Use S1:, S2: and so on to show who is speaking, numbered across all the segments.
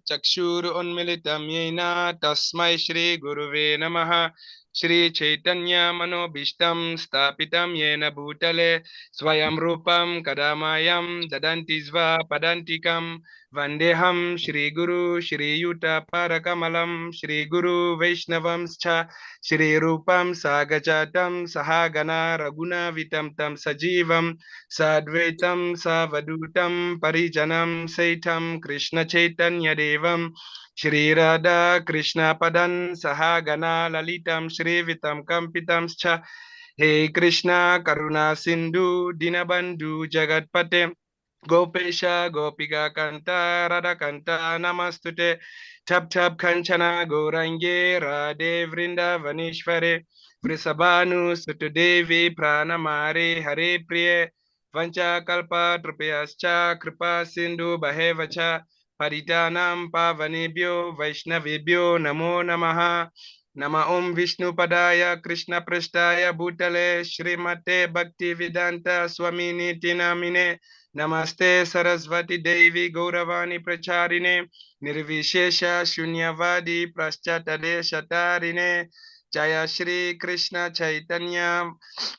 S1: चक्षुरुन्मिलितं येन तस्मै श्रीगुरुवे नमः। श्रीचैतन्यमनोभीष्टं स्थापितं येन भूतले स्वयं रूपं कदा मह्यं ददन्ति स्वपदान्तिकं। वन्देऽहं श्रीगुरु श्रीयुतपरकमलं श्रीगुरु वैष्णवंश्च श्रीरूपं सागजातं सहागना रघुनावितं तं सजीवं साद्वैतं सावधूतं परिजनं सहितं कृष्णचैतन्यदेवं श्रीराधा कृष्णपदं सहागना ललितं श्रीवितं कंपितंश्च। हे कृष्णा करुणा सिन्धु दीनबन्धु जगत्पते गोपेश गोपिका कान्ता राधाकान्ता नमस्तुते। ठप ठप कंचना गौरांगे राधे वृंदावनेश्वरे वृषभानुसुत देवी प्राणमारे हरे प्रिय वंचाकल्पतरुभ्यश्च कृपा सिन्धु च पतितानां पावनेभ्यो वैष्णवेभ्यो नमो नमः। नमः ओं विष्णुपदाय कृष्णपृष्ठाय भूतले श्रीमते भक्तिवेदांत स्वामिनिति नामिने नमस्ते सरस्वती देवी गौरवाणी प्रचारिणे निर्विशेष शून्यवादी पश्चातदेशतारिणे जय श्री कृष्ण चैतन्य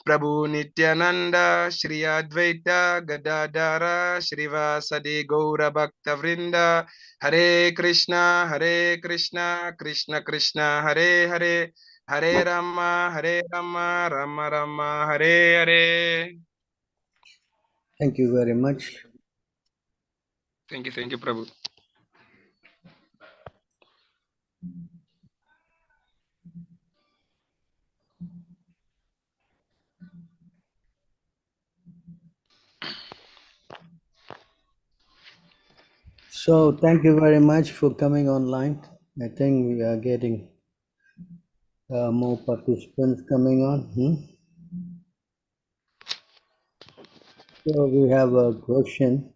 S1: प्रभु नित्यानंद श्री अद्वैत गदाधर श्रीवासदि गौर भक्त वृंद। हरे Krishna Krishna Krishna Hare Hare Hare Ram Ram Ram Hare Hare.
S2: Thank you very much.
S1: Thank you, Prabhu.
S2: So thank you very much for coming online. I think we are getting more participants coming on. So we have a question.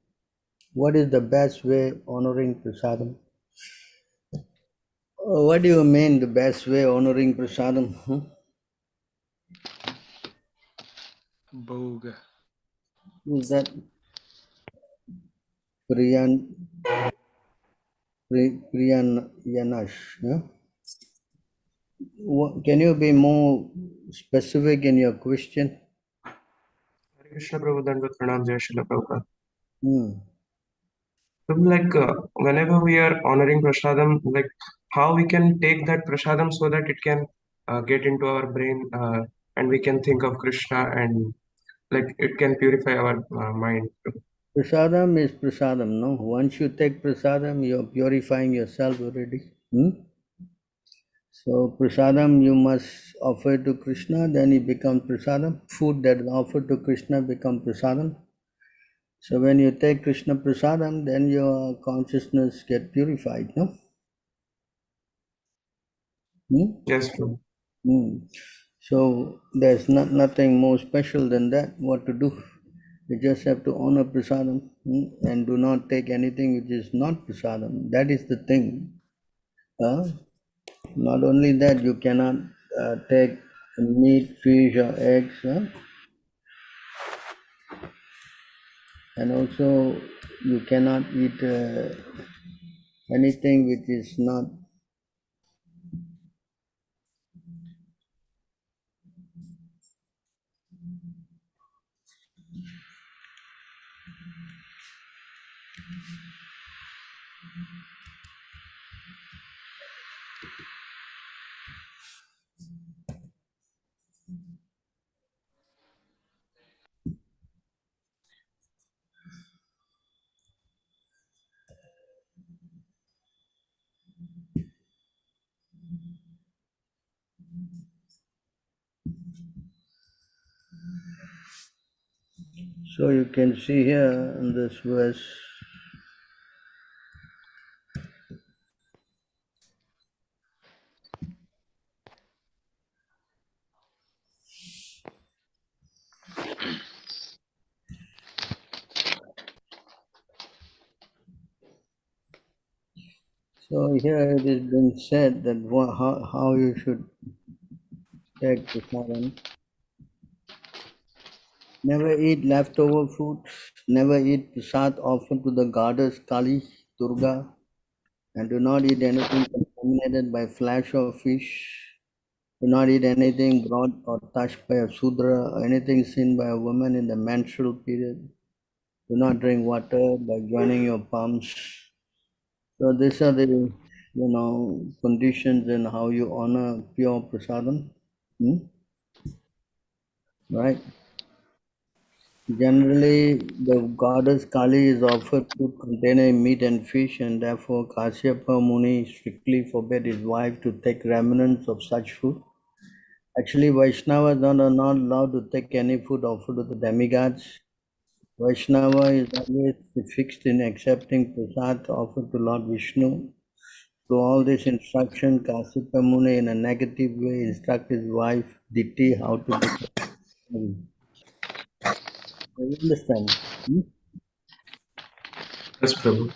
S2: What is the best way honoring prasadam? What do you mean the best way honoring prasadam?
S1: Bhoga.
S2: Is that Priyanash? Huh? Can you be more specific in your question?
S3: Hare Krishna Prabhu, Dandavat Pranam, Jai Srila Prabhupada. So whenever we are honoring prasadam, like how we can take that prasadam so that it can get into our brain and we can think of Krishna and like it can purify our mind.
S2: Prasadam is prasadam, no? Once you take prasadam, you're purifying yourself already. So prasadam you must offer to Krishna, then it becomes prasadam. Food that is offered to Krishna becomes prasadam. So when you take Krishna prasadam, then your consciousness get purified, no?
S3: Yes, true.
S2: So there's nothing more special than that. What to do? You just have to honor prasadam and do not take anything which is not prasadam. That is the thing. Not only that, you cannot take meat, fish or eggs. And also you cannot eat anything which is not so you can see here in this verse. So here it is been said that how you should take prasadam. Never eat leftover food. Never eat prasad offered to the goddess Kali, Durga, And do not eat anything contaminated by flesh or fish. Do not eat anything brought or touched by a Sudra or anything seen by a woman in the menstrual period. Do not drink water by joining your palms. So these are the conditions in how you honor pure prasadam. Right? Generally, the goddess Kali is offered food containing meat and fish, and therefore Kasyapa Muni strictly forbade his wife to take remnants of such food. Actually, Vaishnavas are not allowed to take any food offered to the demigods. Vaishnava is always fixed in accepting prasad offered to Lord Vishnu. Through all this instruction, Kasyapa Muni in a negative way instruct his wife Diti how to become. You understand?
S3: Yes, Prabhu.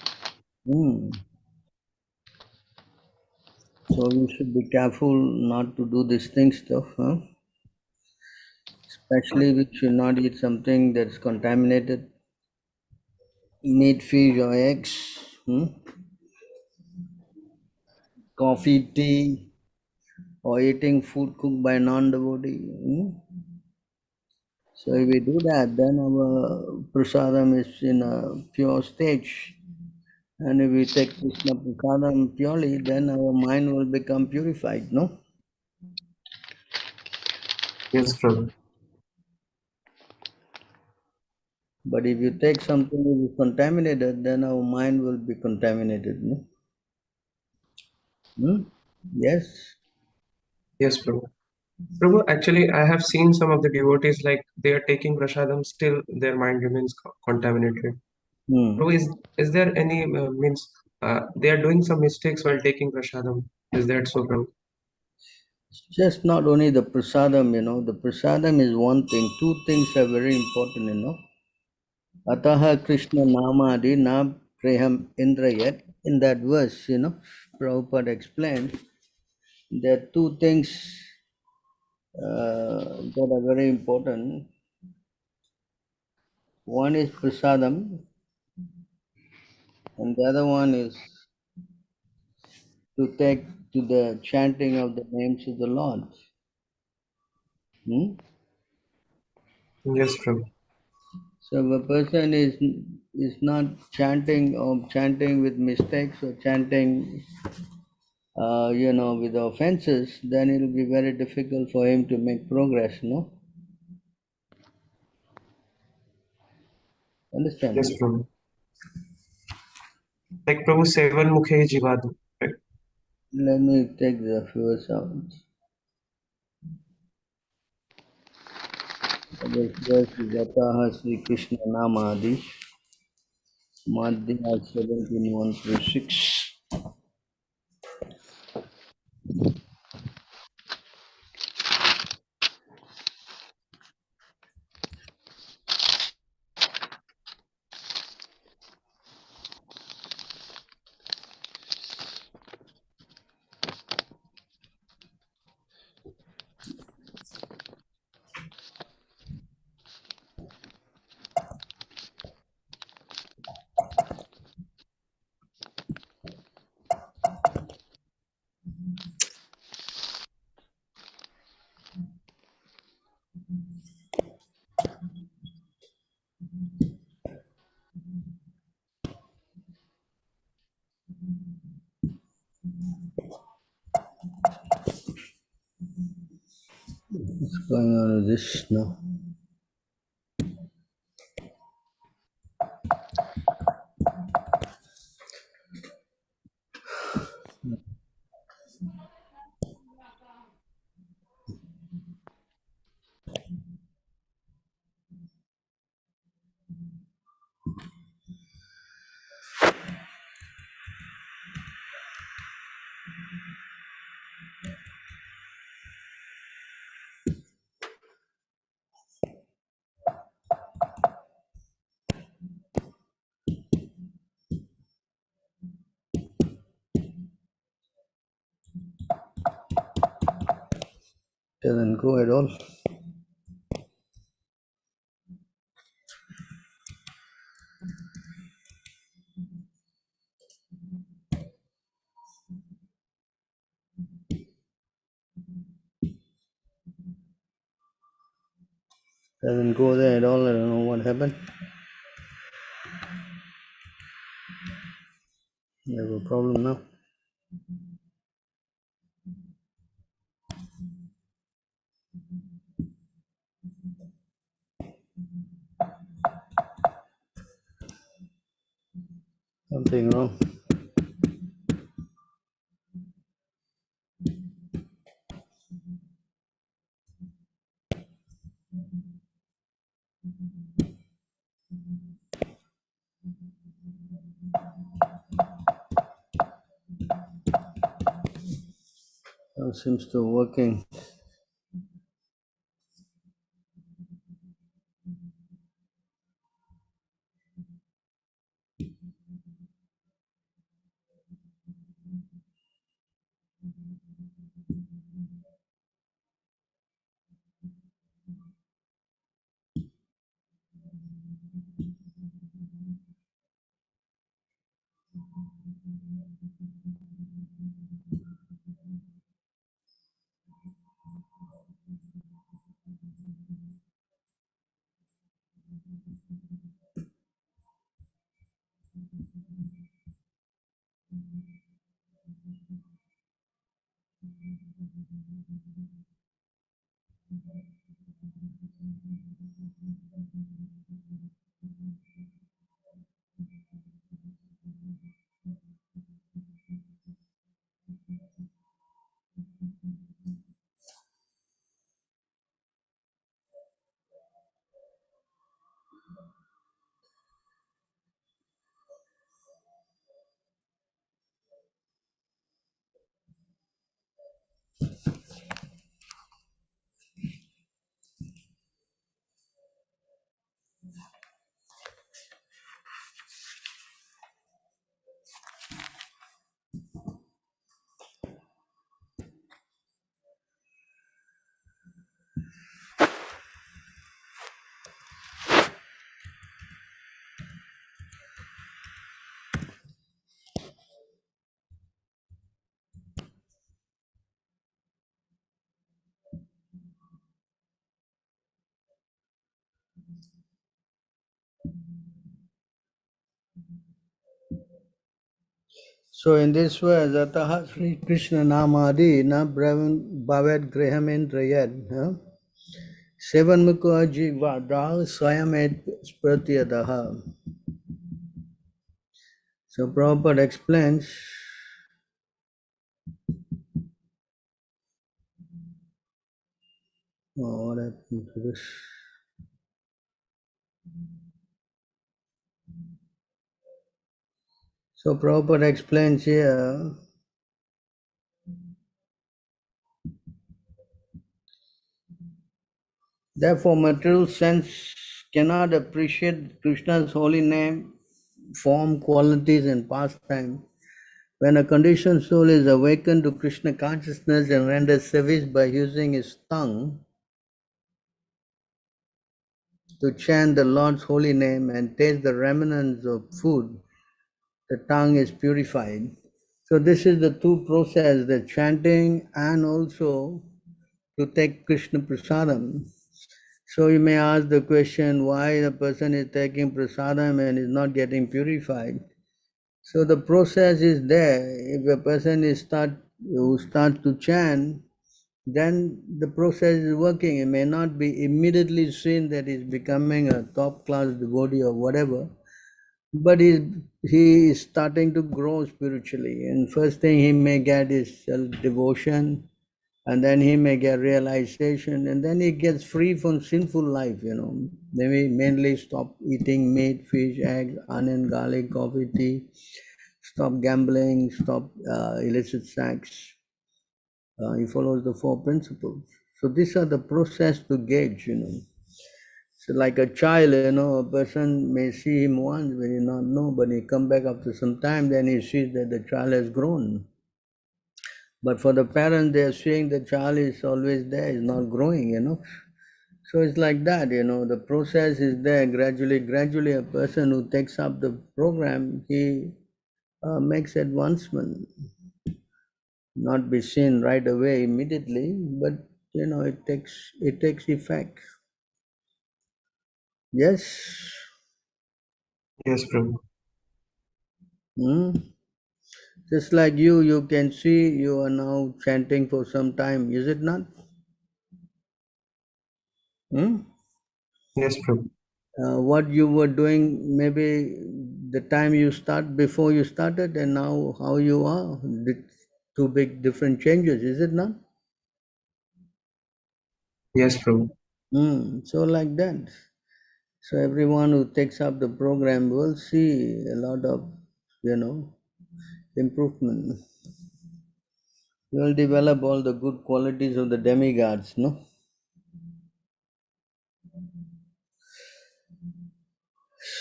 S2: So we should be careful not to do this thing stuff, huh? Especially we should not eat something that's contaminated, meat, fish or eggs, coffee, tea, or eating food cooked by non-devotee. So if we do that, then our prasadam is in a pure stage. And if we take Krishna prasadam purely, then our mind will become purified, no?
S3: Yes, Prabhu.
S2: But if you take something that is contaminated, then our mind will be contaminated, no? Yes.
S3: Yes, Prabhu. Prabhu, actually, I have seen some of the devotees like they are taking prasadam, still their mind remains contaminated.
S2: Hmm.
S3: Prabhu, is there any means they are doing some mistakes while taking prasadam? Is that so, Prabhu?
S2: It's just not only the prasadam, the prasadam is one thing. Two things are very important. Ataha Krishna Namadi na preham indrayat. In that verse, Prabhupada explained there are two things that are very important. One is prasadam, and the other one is to take to the chanting of the names of the Lord.
S3: Yes, Prabhu.
S2: So if a person is not chanting or chanting with mistakes or chanting, with offenses, then it will be very difficult for him to make progress. No,
S3: Yes,
S2: understand?
S3: Prabhu. Like Prabhu, seven mukhe jivadu. Right?
S2: Let me take the verse out. This verse is Yataha Sri Krishna Namadi, Madhya 17:1-6. What's going on with this now? Doesn't go at all. Doesn't go there at all. I don't know what happened. We have a problem now. Something wrong. Now seems to working. So in this way, Zataha Sri Krishna Namadi na Bhavet Grahamindrayad Sevan Mukha Jivada Swayamet Spratyadaha. So Prabhupada explains what happened to this. So Prabhupada explains here, therefore material sense cannot appreciate Krishna's holy name, form, qualities and pastime. When a conditioned soul is awakened to Krishna consciousness and renders service by using his tongue to chant the Lord's holy name and taste the remnants of food, the tongue is purified. So this is the two process, the chanting and also to take Krishna prasadam. So you may ask the question why the person is taking prasadam and is not getting purified. So the process is there. If a person who starts to chant, then the process is working. It may not be immediately seen that he's becoming a top class devotee or whatever, but he is starting to grow spiritually. And first thing he may get is self-devotion, and then he may get realization, and then he gets free from sinful life, They may mainly stop eating meat, fish, eggs, onion, garlic, coffee, tea, stop gambling, stop illicit sex. He follows the four principles. So these are the process to gauge, So like a child, a person may see him once when he not know, but he come back after some time, then he sees that the child has grown. But for the parents, they are seeing the child is always there, is not growing, So it's like that, the process is there gradually a person who takes up the program, he makes advancement. Not be seen right away immediately, but it takes effect. Yes.
S3: Yes, Prabhu.
S2: Hmm? Just like you can see you are now chanting for some time, is it not? Hmm?
S3: Yes, Prabhu.
S2: What you were doing maybe the time you start before you started and now how you are, two big different changes, is it not?
S3: Yes, Prabhu.
S2: So like that. So everyone who takes up the program will see a lot of, improvement. You will develop all the good qualities of the demigods, no?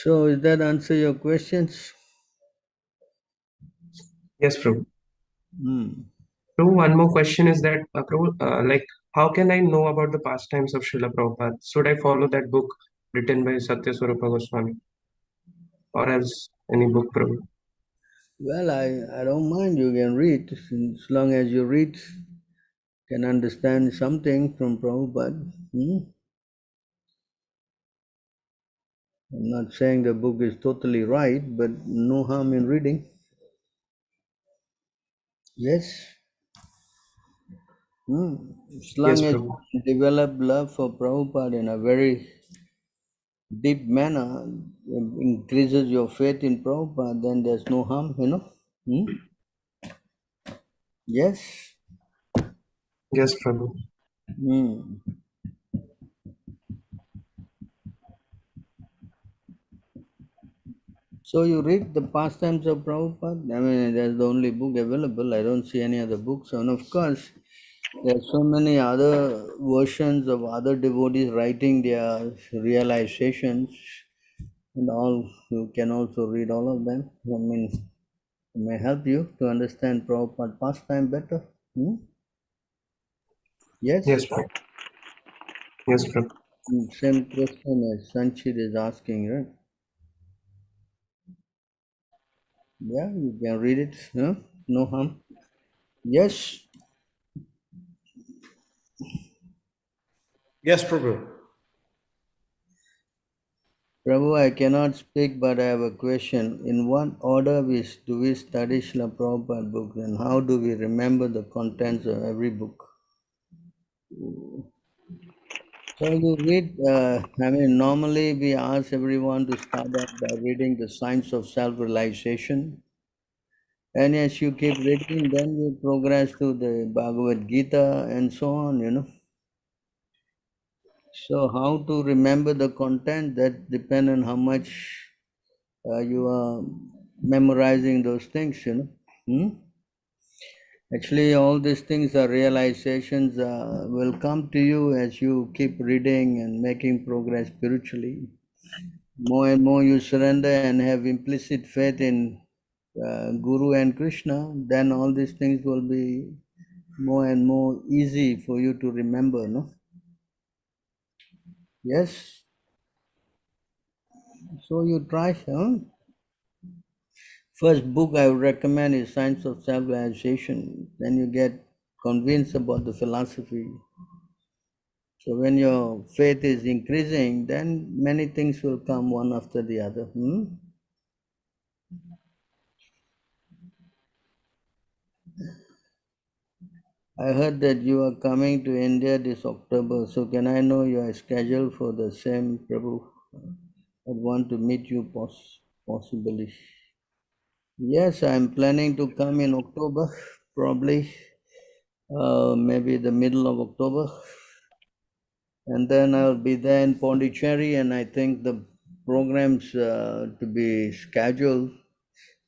S2: So does that answer your questions?
S3: Yes, Prabhu.
S2: Hmm.
S3: Prabhu, one more question is that, Prabhu, like, how can I know about the pastimes of Srila Prabhupada? Should I follow that book written by Satya Swarupa Goswami or else any book, Prabhu?
S2: Well, I don't mind, you can read, as long as you read, can understand something from Prabhupada. I'm not saying the book is totally right, but no harm in reading. Yes. As long
S3: Yes,
S2: as
S3: Prabhu.
S2: you develop love for Prabhupada in a very deep manner, increases your faith in Prabhupada, then there's no harm. Hmm? Yes.
S3: Yes, Prabhu.
S2: Hmm. So you read the pastimes of Prabhupada? I mean, that's the only book available. I don't see any other books. And of course, there are so many other versions of other devotees writing their realizations and all. You can also read all of them. I mean, it may help you to understand Prabhupada pastime better. Yes?
S3: Yes, Prabhu. Yes, Prabhu.
S2: Same question as Sanchit is asking, right? Yeah, you can read it. Huh? No harm. Yes,
S4: Yes, Prabhu.
S2: Prabhu, I cannot speak, but I have a question. In what order do we study Srila Prabhupada books, and how do we remember the contents of every book? So you read, normally we ask everyone to start off by reading the Science of Self-Realization. And as you keep reading, then you progress to the Bhagavad Gita and so on. So how to remember the content, that depends on how much you are memorizing those things. Actually, all these things are realizations will come to you as you keep reading and making progress spiritually. More and more you surrender and have implicit faith in Guru and Krishna, then all these things will be more and more easy for you to remember, no? Yes? So you try, huh? First book I would recommend is Science of Self-Realization. Then you get convinced about the philosophy. So when your faith is increasing, then many things will come one after the other. I heard that you are coming to India this October, so can I know your schedule for the same, Prabhu? I want to meet you possibly. Yes, I'm planning to come in October, probably maybe the middle of October. And then I'll be there in Pondicherry, and I think the programs to be scheduled,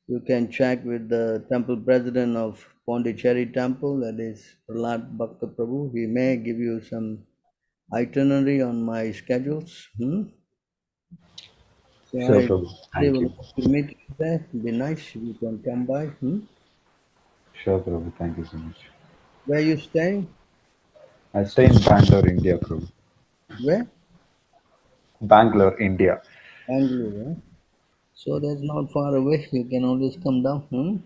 S2: you can check with the temple president of Pondicherry Temple, that is Prahlad Bhakta Prabhu. He may give you some itinerary on my schedules. So
S4: Sure,
S2: I
S4: Prabhu.
S2: really
S4: Thank
S2: would
S4: you.
S2: like to meet you there. It'd be nice if you can come by.
S4: Sure, Prabhu. Thank you so much.
S2: Where you staying?
S4: I stay in Bangalore, India, Prabhu.
S2: Where?
S4: Bangalore, India.
S2: Bangalore. Huh? So that's not far away. You can always come down.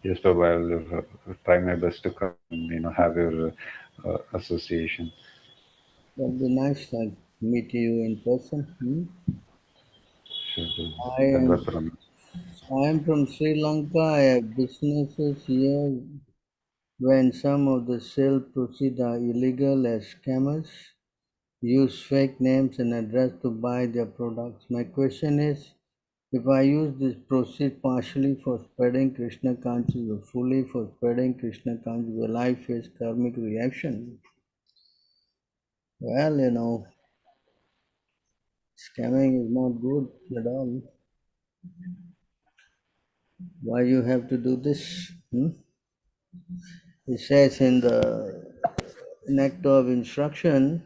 S4: Yes, Prabhu. I will try my best to come and have your association.
S2: That'd be nice. meet you in person. I am
S4: Dandasaram.
S2: I am from Sri Lanka. I have businesses here when some of the sale proceeds are illegal as scammers use fake names and address to buy their products. My question is, if I use this proceed partially for spreading Krishna consciousness or fully for spreading Krishna consciousness, will I face karmic reaction? Well, scamming is not good at all. Why you have to do this? It says in the nectar of instruction,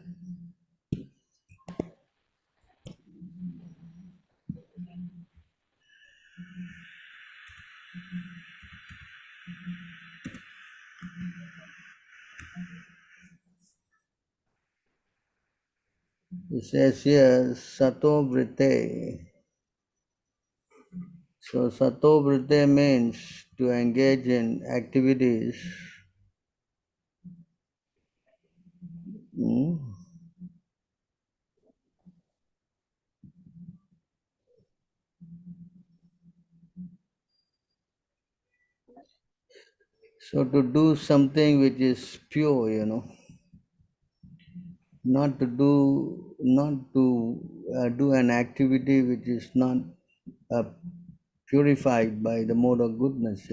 S2: it says here, Sato Vrite. So Sato Vrite means to engage in activities. hmm, So to do something which is pure, not to do an activity which is not uh, purified by the mode of goodness,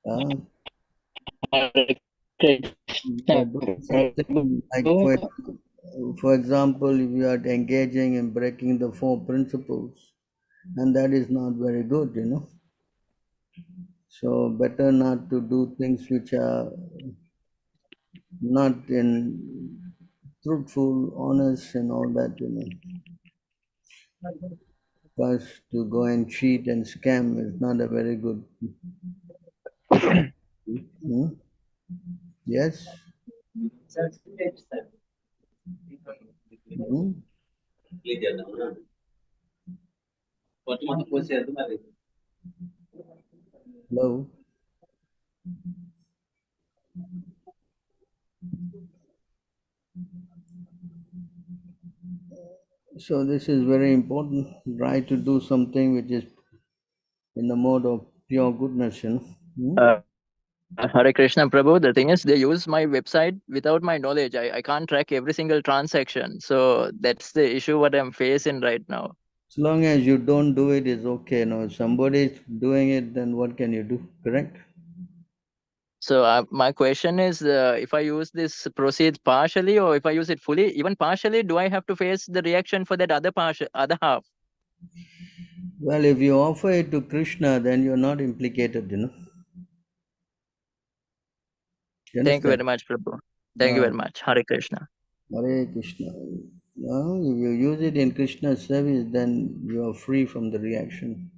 S2: Uh, by doing something like, for example, if you are engaging in breaking the four principles, and that is not very good. So better not to do things which are not in truthful, honest, and all that. Because to go and cheat and scam is not a very good. Hmm? Yes. Hmm? Hello. So this is very important. Try to do something which is in the mode of pure goodness. Hmm?
S5: Uh, Hare Krishna Prabhu, the thing is, they use my website without my knowledge. I can't track every single transaction. So that's the issue what I'm facing right now.
S2: As long as you don't do it, is okay. If somebody is doing it, then what can you do? Correct?
S5: So my question is, if I use this proceeds partially or if I use it fully, even partially, do I have to face the reaction for that other half?
S2: Well, if you offer it to Krishna, then you're not implicated. You
S5: Thank you
S2: understand?
S5: very much, Prabhu. Thank you very much. Hare Krishna.
S2: Hare Krishna. Now, if you use it in Krishna's service, then you are free from the reaction.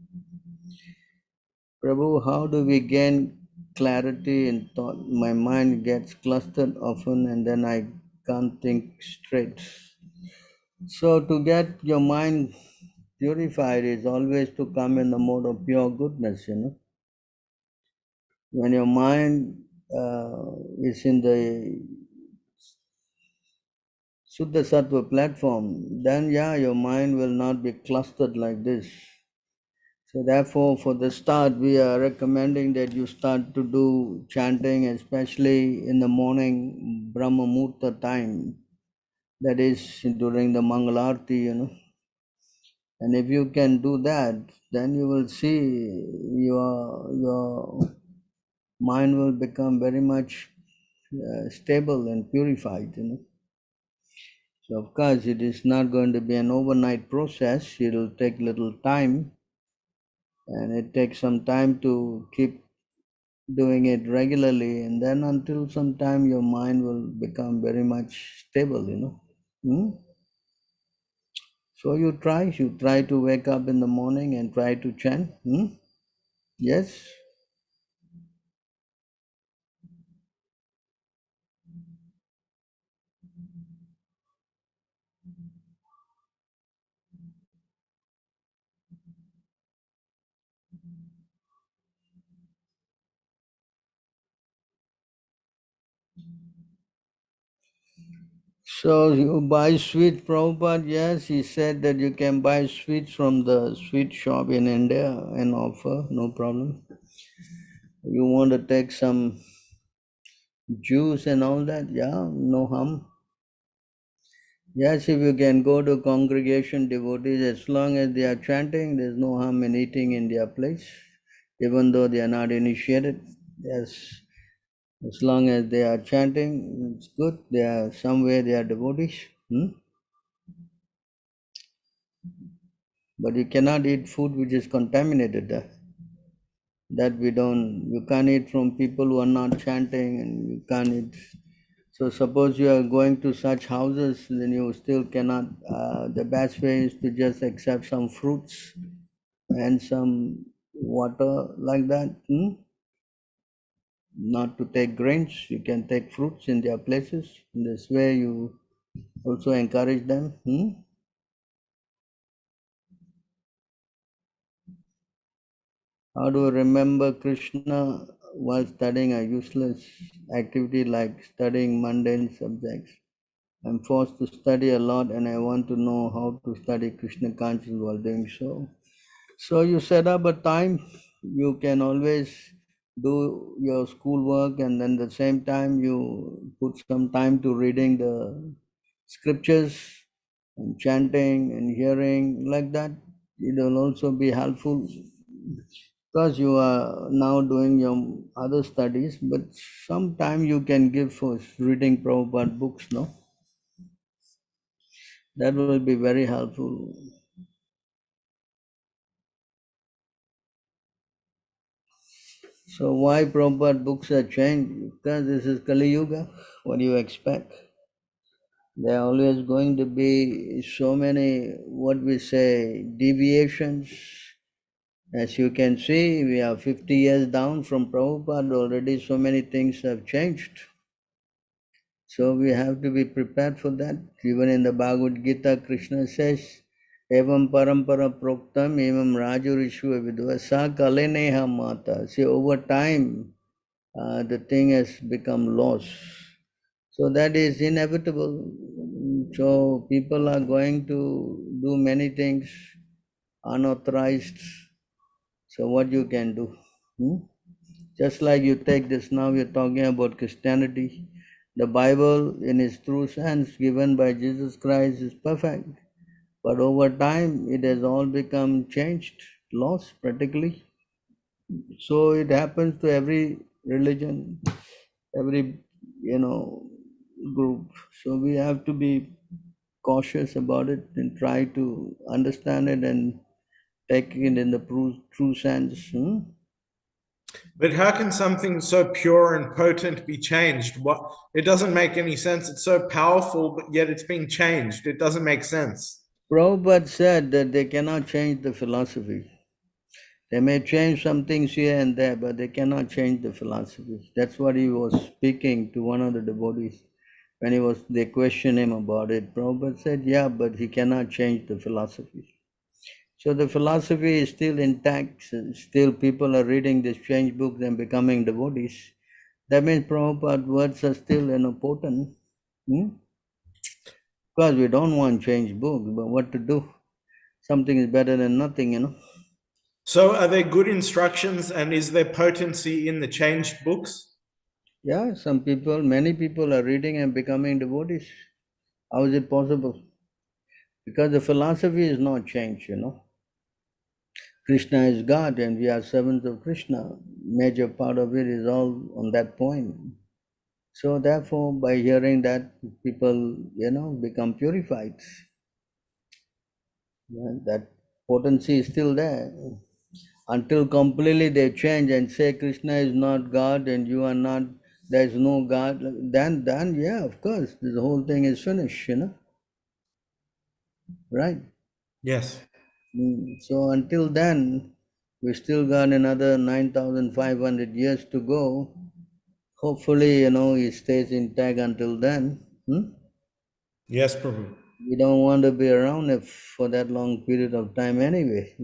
S2: Prabhu, how do we gain clarity in thought? My mind gets clustered often and then I can't think straight. So, to get your mind purified is always to come in the mode of pure goodness. When your mind is in the Suddha Sattva platform, then your mind will not be clustered like this. So therefore, for the start, we are recommending that you start to do chanting, especially in the morning Brahma Murta time, that is during the Mangalarti. And if you can do that, then you will see your mind will become very much stable and purified. So of course, it is not going to be an overnight process. It will take little time, and it takes some time to keep doing it regularly, and then until some time your mind will become very much stable. Hmm? So you try to wake up in the morning and try to chant. Yes. So you buy sweets, Prabhupada? Yes, he said that you can buy sweets from the sweet shop in India and offer, no problem. You want to take some juice and all that? Yeah, no harm. Yes, if you can go to congregation devotees, as long as they are chanting, there's no harm in eating in their place, even though they are not initiated. Yes, as long as they are chanting, it's good. They are somewhere they are devotees. But you cannot eat food which is contaminated. That we don't, you can't eat from people who are not chanting, and you can't eat. So suppose you are going to such houses, then you still cannot, the best way is to just accept some fruits and some water like that. Not to take grains, you can take fruits in their places. In this way you also encourage them. How to remember Krishna while studying a useless activity like studying mundane subjects? I'm forced to study a lot and I want to know how to study Krishna consciousness while doing so. So you set up a time, you can always do your schoolwork, and then at the same time you put some time to reading the scriptures and chanting and hearing like that. It will also be helpful because you are now doing your other studies, but some time you can give for reading Prabhupada books, no? That will be very helpful. So why Prabhupada books are changed? Because this is Kali Yuga. What do you expect? There are always going to be so many, what we say, deviations. As you can see, we are 50 years down from Prabhupada. Already so many things have changed. So we have to be prepared for that. Even in the Bhagavad Gita, Krishna says, Evam parampara proktam evam rajurishva vidvasa kaleneha mata. See, over time, the thing has become lost. So that is inevitable. So people are going to do many things unauthorized. So what you can do? Just like you take this now, we're talking about Christianity. The Bible, in its true sense, given by Jesus Christ, is perfect. But over time, it has all become changed, lost practically. So it happens to every religion, every group. So we have to be cautious about it and try to understand it and take it in the true sense.
S1: But how can something so pure and potent be changed? What, it doesn't make any sense. It's so powerful, but yet it's being changed. It doesn't make sense.
S2: Prabhupada said that they cannot change the philosophy. They may change some things here and there, but they cannot change the philosophy. That's what he was speaking to one of the devotees. When they questioned him about it, Prabhupada said, yeah, but he cannot change the philosophy. So the philosophy is still intact. Still people are reading these change books and becoming devotees. That means Prabhupada's words are still potent. Because we don't want change books, but what to do? Something is better than nothing.
S1: So are there good instructions, and is there potency in the changed books?
S2: Yeah, many people are reading and becoming devotees. How is it possible? Because the philosophy is not changed. Krishna is God and we are servants of Krishna. Major part of it is all on that point. So therefore, by hearing that, people, become purified. That potency is still there. Until completely they change and say Krishna is not God and you are not, there is no God, then yeah, of course, the whole thing is finished, right?
S1: Yes.
S2: So until then, we still got another 9,500 years to go. Hopefully, it stays intact until then.
S1: Yes, Prabhu.
S2: We don't want to be around for that long period of time anyway.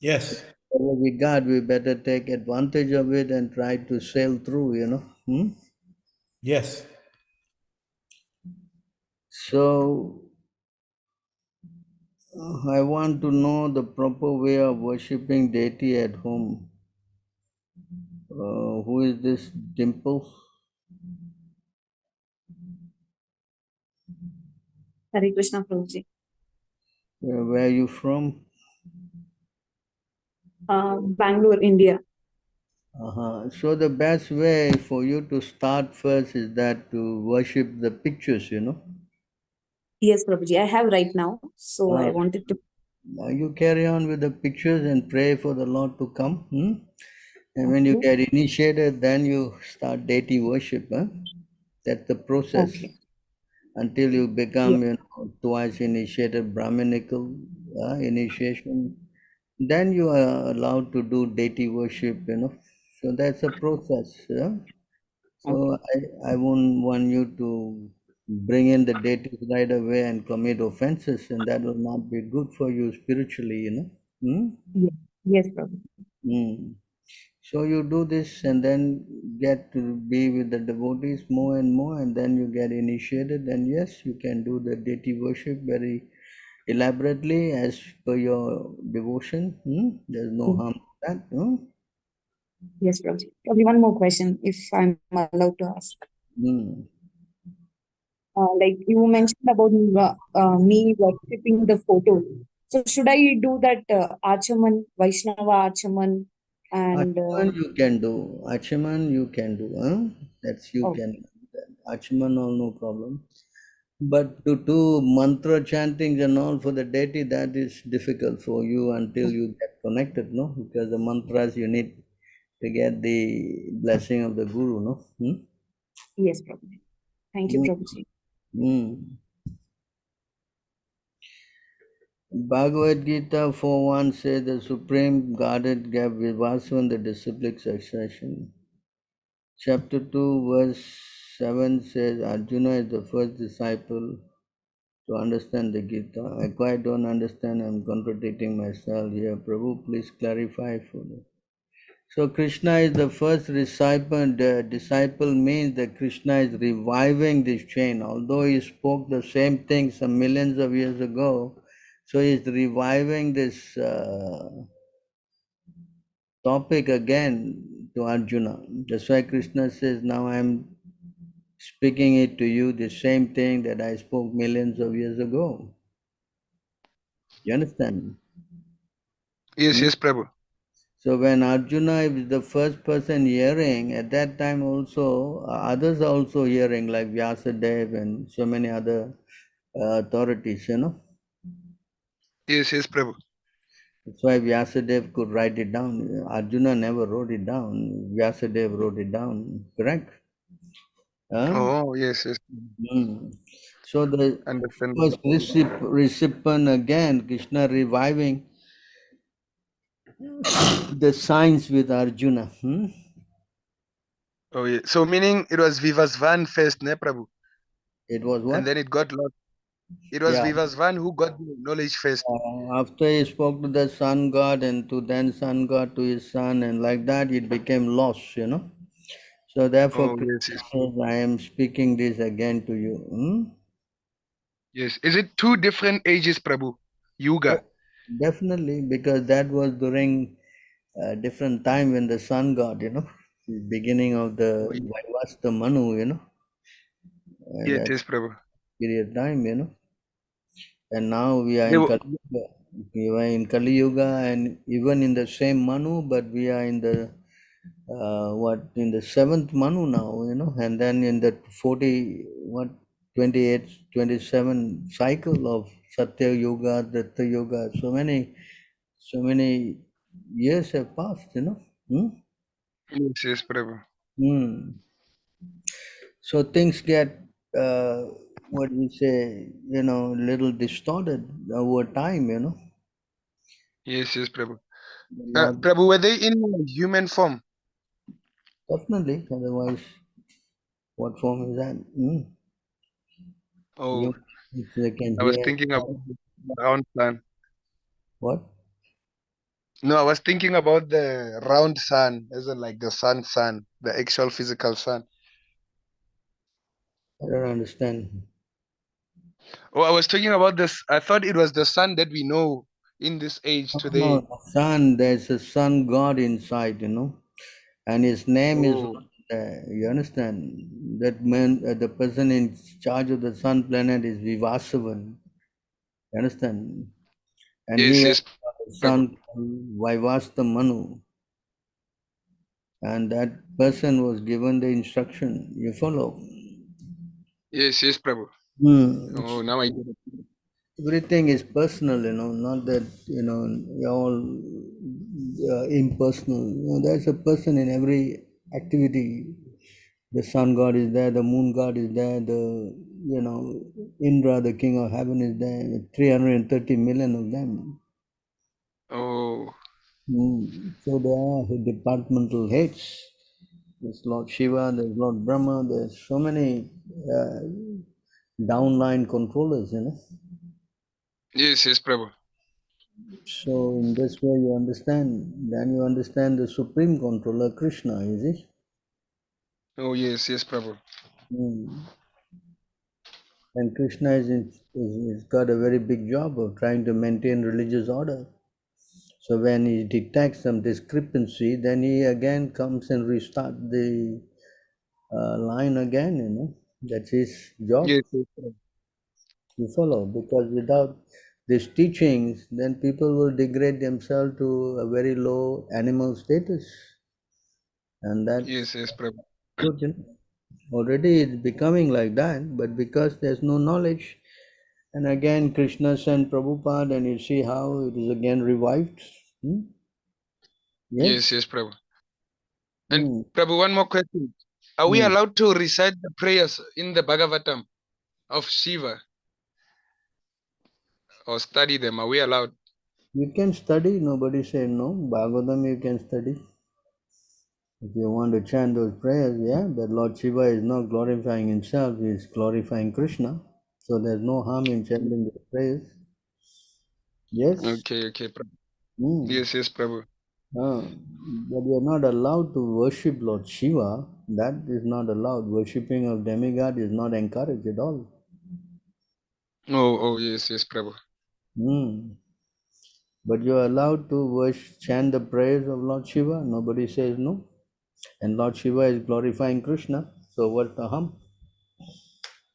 S1: Yes.
S2: Whatever we got, we better take advantage of it and try to sail through,
S1: Yes.
S2: So I want to know the proper way of worshipping deity at home. Who is this Dimple?
S6: Hare Krishna, Prabhuji.
S2: Where are you from?
S6: Bangalore, India.
S2: So the best way for you to start first is that to worship the pictures, you know.
S6: Yes, Prabhuji, I have right now. So I wanted to.
S2: You carry on with the pictures and pray for the Lord to come. And when you get initiated, then you start deity worship. That's the process.
S6: Okay.
S2: Until you become, twice initiated Brahminical initiation, then you are allowed to do deity worship, So that's a process. So I won't want you to bring in the deities right away and commit offenses, and that will not be good for you spiritually,
S6: Yes, Prabhuji.
S2: So you do this and then get to be with the devotees more and more, and then you get initiated, and yes, you can do the deity worship very elaborately as per your devotion. There's no harm in that.
S6: Yes, Prabhuji. Probably one more question, if I'm allowed to ask. Like you mentioned about me worshipping the photo. So should I do that Achaman, Vaishnava Achaman, and
S2: Achaman you can do. Achaman you can do. That's you can do that. Achaman all no problem. But to do mantra chantings and all for the deity, that is difficult for you until you get connected, no? Because the mantras you need to get the blessing of the Guru, no?
S6: Yes, Prabhuji. Thank you, Prabhuji.
S2: Bhagavad Gita 4.1 says the Supreme Godhead gave Vivaswan the disciplic succession. Chapter 2 verse 7 says Arjuna is the first disciple to understand the Gita. I quite don't understand. I'm contradicting myself here. Prabhu, please clarify for me. So Krishna is the first disciple. The disciple means that Krishna is reviving this chain. Although he spoke the same thing some millions of years ago, so he's reviving this topic again to Arjuna. That's why Krishna says, now I'm speaking it to you, the same thing that I spoke millions of years ago. You understand?
S7: Yes, yes, Prabhu.
S2: So when Arjuna is the first person hearing, at that time also, others are also hearing, like Vyasadeva and so many other authorities,
S7: Yes, yes, Prabhu.
S2: That's why Vyasadeva could write it down. Arjuna never wrote it down. Vyasadeva wrote it down, correct?
S7: Oh, yes, yes.
S2: So the first recipient again, Krishna reviving the science with Arjuna.
S7: Oh, yeah. So meaning it was Vivasvan first, ne, Prabhu?
S2: It was what?
S7: And then it got lost. It was Vivasvan who got the knowledge first.
S2: After he spoke to the sun god and to then sun god to his son, and like that it became lost, So therefore,
S7: yes, yes.
S2: says, I am speaking this again to you.
S7: Yes. Is it two different ages, Prabhu? Yuga.
S2: Definitely, because that was during a different time when the sun god, the beginning of the Vaivasta Manu,
S7: Yes,
S2: that's
S7: yes, Prabhu.
S2: period time, and now we are in Kali Yuga. We were in Kali Yuga, and even in the same Manu, but we are in the in the 7th Manu now, and then in the 28, 27 cycle of Satya Yoga, Datta Yoga, so many years have passed,
S7: Yes, yes, Prabhu.
S2: So things get, what we say, little distorted over time,
S7: Yes, yes, Prabhu. Prabhu, were they in human form?
S2: Definitely, otherwise, what form is that?
S7: Oh,
S2: They can
S7: I was
S2: hear.
S7: thinking about the round sun.
S2: What?
S7: No, I was thinking about the round sun, isn't like the sun, the actual physical sun.
S2: I don't understand.
S7: Oh, I was talking about this. I thought it was the sun that we know in this age today.
S2: No, sun, there's a sun god inside, and his name is
S7: Oh,
S2: not there. You understand? That man, the person in charge of the sun planet is Vivasavan. You understand? And he has
S7: yes,
S2: a son called Vaivasta Manu. And that person was given the instruction. You follow?
S7: yes, Prabhu.
S2: Hmm.
S7: Oh, now I get it.
S2: Everything is personal, not that, you're all impersonal. There's a person in every activity. The sun god is there, the moon god is there, Indra, the king of heaven, is there, 330 million of them.
S7: Oh,
S2: So there are departmental heads. There's Lord Shiva, there's Lord Brahma, there's so many downline controllers,
S7: yes, Prabhu.
S2: So in this way you understand, then you understand the supreme controller, Krishna, is it?
S7: Oh, yes, Prabhu.
S2: And Krishna is got a very big job of trying to maintain religious order. So when he detects some discrepancy, then he again comes and restart the line again, That's his job.
S7: Yes, Prabhu.
S2: You follow? Because without these teachings, then people will degrade themselves to a very low animal status. And that's
S7: Yes, Prabhu.
S2: good, Already it's becoming like that, but because there's no knowledge, and again Krishna sent Prabhupada, and you see how it is again revived.
S7: Yes,
S2: Yes.
S7: Prabhu. And
S2: Hmm.
S7: Prabhu, one more question. Are we allowed to recite the prayers in the Bhagavatam of Shiva or study them? Are we allowed?
S2: You can study, nobody said no. Bhagavatam you can study. If you want to chant those prayers, yeah, but Lord Shiva is not glorifying himself, he is glorifying Krishna. So there's no harm in chanting the prayers. Yes?
S7: Okay, Prabhu. Yes, Prabhu.
S2: But we are not allowed to worship Lord Shiva. That is not allowed. Worshipping of demigod is not encouraged at all.
S7: Oh, yes, Prabhu.
S2: But you are allowed to chant the prayers of Lord Shiva. Nobody says no. And Lord Shiva is glorifying Krishna. So what's the harm?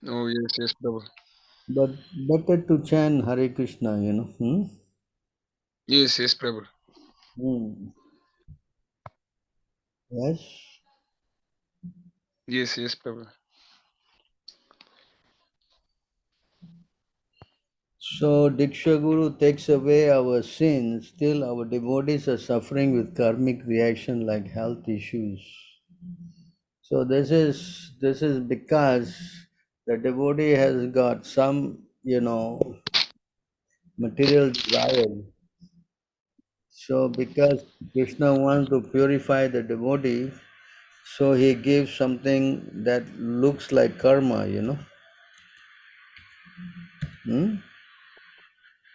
S7: Oh, yes, Prabhu.
S2: But better to chant Hare Krishna,
S7: Yes, Prabhu.
S2: Yes.
S7: Yes, Prabhu.
S2: So Diksha Guru takes away our sins, still our devotees are suffering with karmic reaction like health issues. So this is because the devotee has got some, material desire. So because Krishna wants to purify the devotee, so he gives something that looks like karma,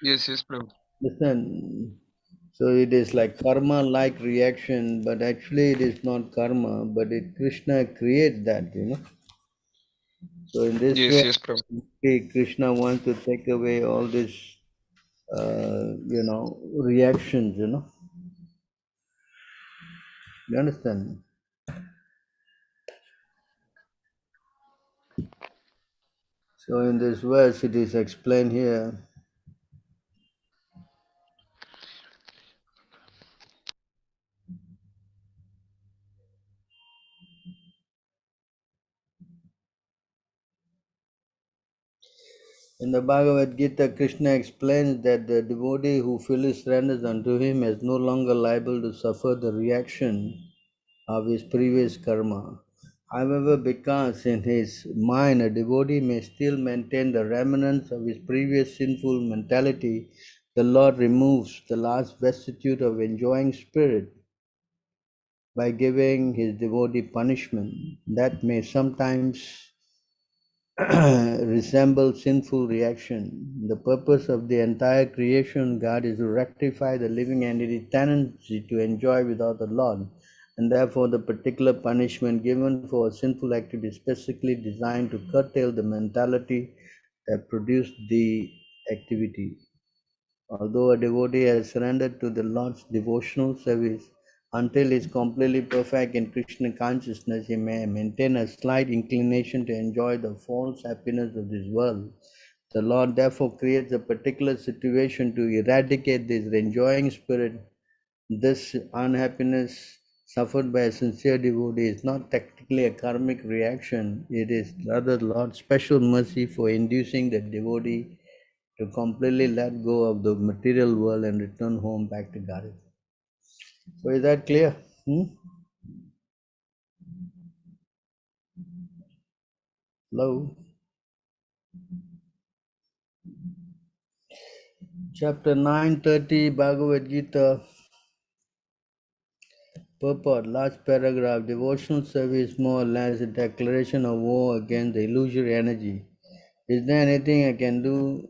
S7: Yes, Prabhu.
S2: Listen, so it is like karma-like reaction, but actually it is not karma, but Krishna creates that, So in this way,
S7: Yes, Prabhu.
S2: Krishna wants to take away all these, reactions, You understand? So in this verse, it is explained here. In the Bhagavad Gita, Krishna explains that the devotee who fully surrenders unto him is no longer liable to suffer the reaction of his previous karma. However, because in his mind a devotee may still maintain the remnants of his previous sinful mentality, the Lord removes the last vestige of enjoying spirit by giving his devotee punishment that may sometimes resemble sinful reaction. The purpose of the entire creation, God, is to rectify the living entity tendency to enjoy without the Lord, and therefore the particular punishment given for a sinful activity is specifically designed to curtail the mentality that produce the activity. Although a devotee has surrendered to the Lord's devotional service until he is completely perfect in Krishna consciousness, he may maintain a slight inclination to enjoy the false happiness of this world. The Lord therefore creates a particular situation to eradicate this enjoying spirit. This unhappiness suffered by a sincere devotee is not technically a karmic reaction, it is rather Lord's special mercy for inducing the devotee to completely let go of the material world and return home back to Godhead. So is that clear? Hello? Chapter 930, Bhagavad Gita, purport, last paragraph. Devotional service more or less a declaration of war against the illusory energy. Is there anything I can do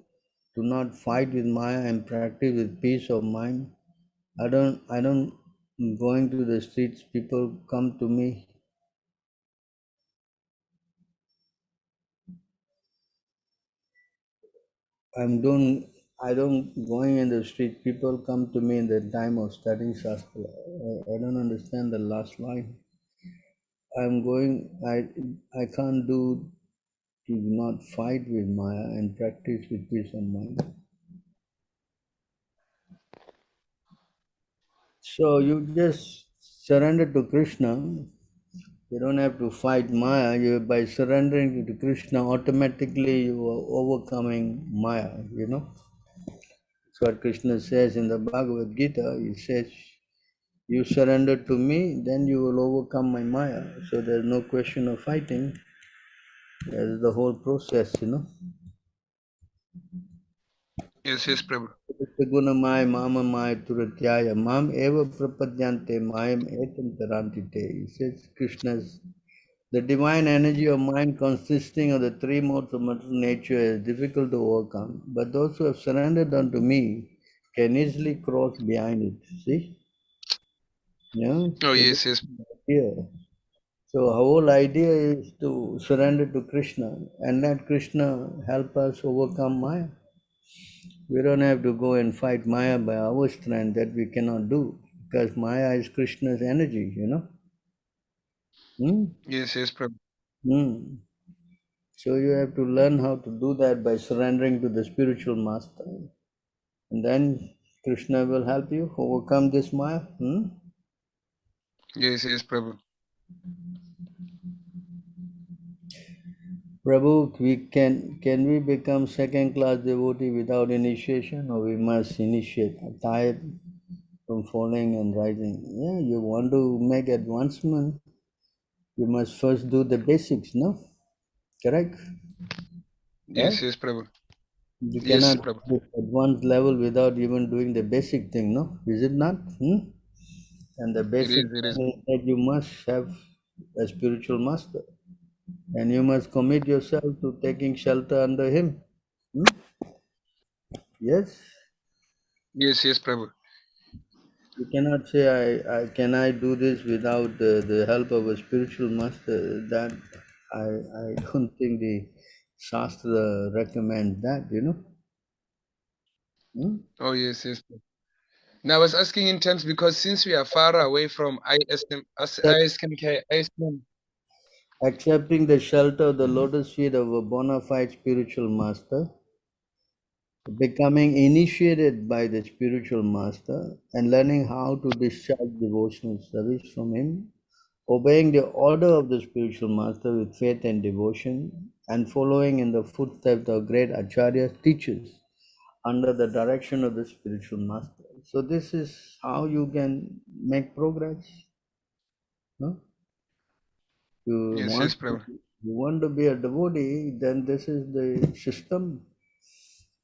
S2: to not fight with Maya and practice with peace of mind? I don't going to the streets, people come to me. I don't going in the street, people come to me in the time of studying Shastra. I don't understand the last line. I can't do to not fight with Maya and practice with peace of mind. So you just surrender to Krishna. You don't have to fight Maya. By surrendering to Krishna, automatically you are overcoming Maya, you know. That's what Krishna says in the Bhagavad Gita. He says, you surrender to me, then you will overcome my Maya. So there's no question of fighting. There's the whole process, you know.
S7: Yes, Prabhu.
S2: Gunamaya mamamaya turatyaya mam eva prapadyante mayam etam tarantite. He says Krishna's the divine energy of mind consisting of the three modes of material nature is difficult to overcome, but those who have surrendered unto me can easily cross behind it. See? Yeah?
S7: Oh, yes.
S2: Yeah. So our whole idea is to surrender to Krishna and let Krishna help us overcome Maya. We don't have to go and fight Maya by our strength, that we cannot do, because Maya is Krishna's energy, you know.
S7: Yes, Prabhu.
S2: So you have to learn how to do that by surrendering to the spiritual master. And then Krishna will help you overcome this Maya.
S7: Yes, Prabhu.
S2: Prabhu, can we become second-class devotee without initiation, or we must initiate? Tired from falling and rising. Yeah, you want to make advancement, you must first do the basics, no? Correct?
S7: Yes,
S2: Right?
S7: Prabhu.
S2: You
S7: Yes,
S2: cannot
S7: Prabhu.
S2: go to advanced level without even doing the basic thing, no? Is it not? And the basic
S7: It is.
S2: thing is that you must have a spiritual master. And you must commit yourself to taking shelter under him. Yes?
S7: Yes, Prabhu.
S2: You cannot say, can I do this without the help of a spiritual master? That I don't think the Shastra recommends that, you know.
S7: Oh, yes. Now I was asking in terms because since we are far away from ISM,
S2: Accepting the shelter of the lotus feet of a bona fide spiritual master, becoming initiated by the spiritual master, and learning how to discharge devotional service from him, obeying the order of the spiritual master with faith and devotion, and following in the footsteps of great acharyas, teachers, under the direction of the spiritual master. So this is how you can make progress. No? You
S7: yes, Prabhu.
S2: want to be a devotee, then this is the system.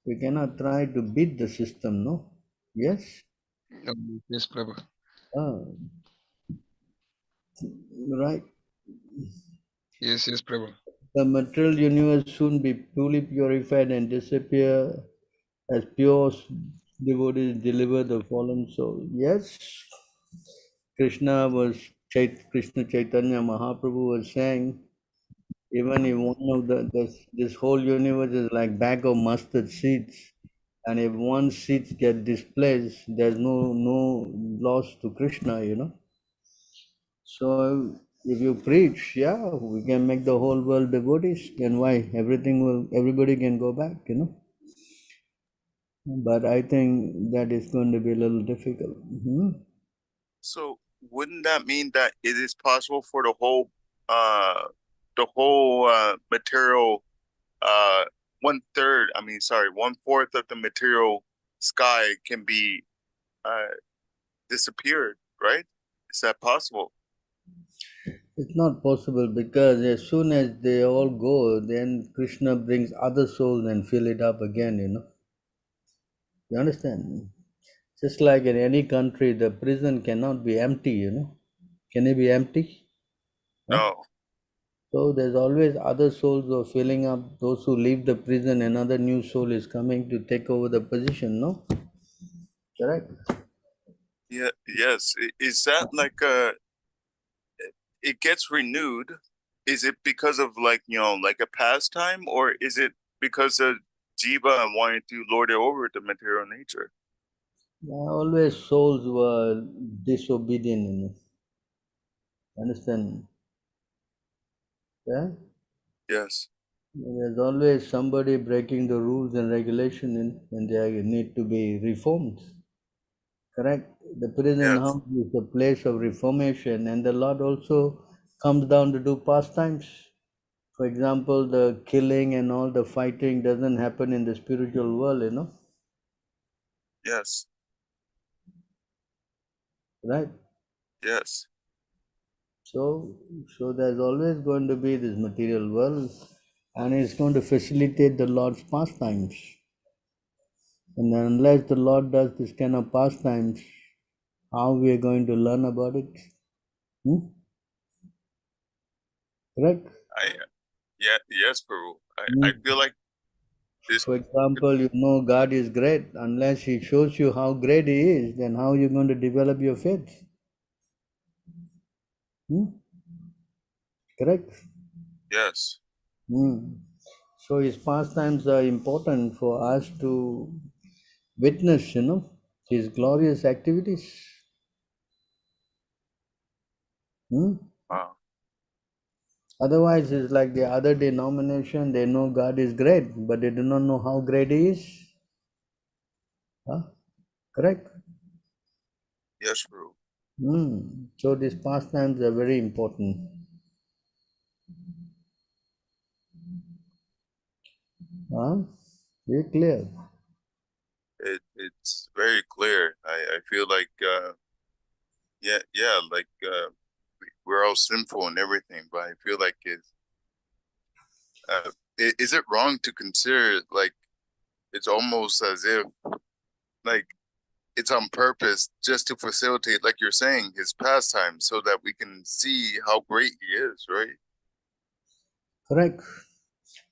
S2: We cannot try to beat the system, no? Yes?
S7: Oh, yes, Prabhu.
S2: Right.
S7: Yes, Prabhu.
S2: The material universe soon be fully purified and disappear as pure devotees deliver the fallen soul. Yes, Krishna Chaitanya Mahaprabhu was saying Even if one of this whole universe is like bag of mustard seeds, and if one seed get displaced, there's no loss to Krishna, you know. So if you preach, yeah, we can make the whole world devotees. Then why everybody can go back, you know. But I think that is going to be a little difficult.
S8: So wouldn't that mean that it is possible for the whole material 1/4 of the material sky can be disappeared, right? Is that possible?
S2: It's not possible because as soon as they all go, then Krishna brings other souls and fill it up again, you know. You understand? Just like in any country, the prison cannot be empty, you know. Can it be empty? Huh?
S8: No.
S2: So there's always other souls who are filling up. Those who leave the prison, another new soul is coming to take over the position, no? Correct?
S8: Yeah. Yes. Is that like it gets renewed? Is it because of like a pastime, or is it because of Jiva wanting to lord it over the material nature?
S2: Always souls were disobedient, you know. Understand? Yeah?
S8: Yes.
S2: There's always somebody breaking the rules and regulation and they need to be reformed. Correct? The prison
S8: Yes.
S2: house is a place of reformation, and the Lord also comes down to do pastimes. For example, the killing and all the fighting doesn't happen in the spiritual world, you know.
S8: Yes.
S2: Right?
S8: Yes.
S2: So there's always going to be this material world, and it's going to facilitate the Lord's pastimes. And unless the Lord does this kind of pastimes, how we are going to learn about it? Correct?
S8: Yes, Prabhu. I feel like this.
S2: For example, you know God is great. Unless He shows you how great He is, then how are you going to develop your faith? Correct?
S8: Yes.
S2: So His pastimes are important for us to witness, you know, His glorious activities.
S8: Wow.
S2: Otherwise, it's like the other denomination, they know God is great, but they do not know how great He is. Correct?
S8: Yes, Prabhu.
S2: So these pastimes are very important. Very clear.
S8: It's very clear. I feel like like we're all sinful and everything, but I feel like is it wrong to consider like it's almost as if like it's on purpose just to facilitate, like you're saying, his pastime so that we can see how great he is, right?
S2: Correct.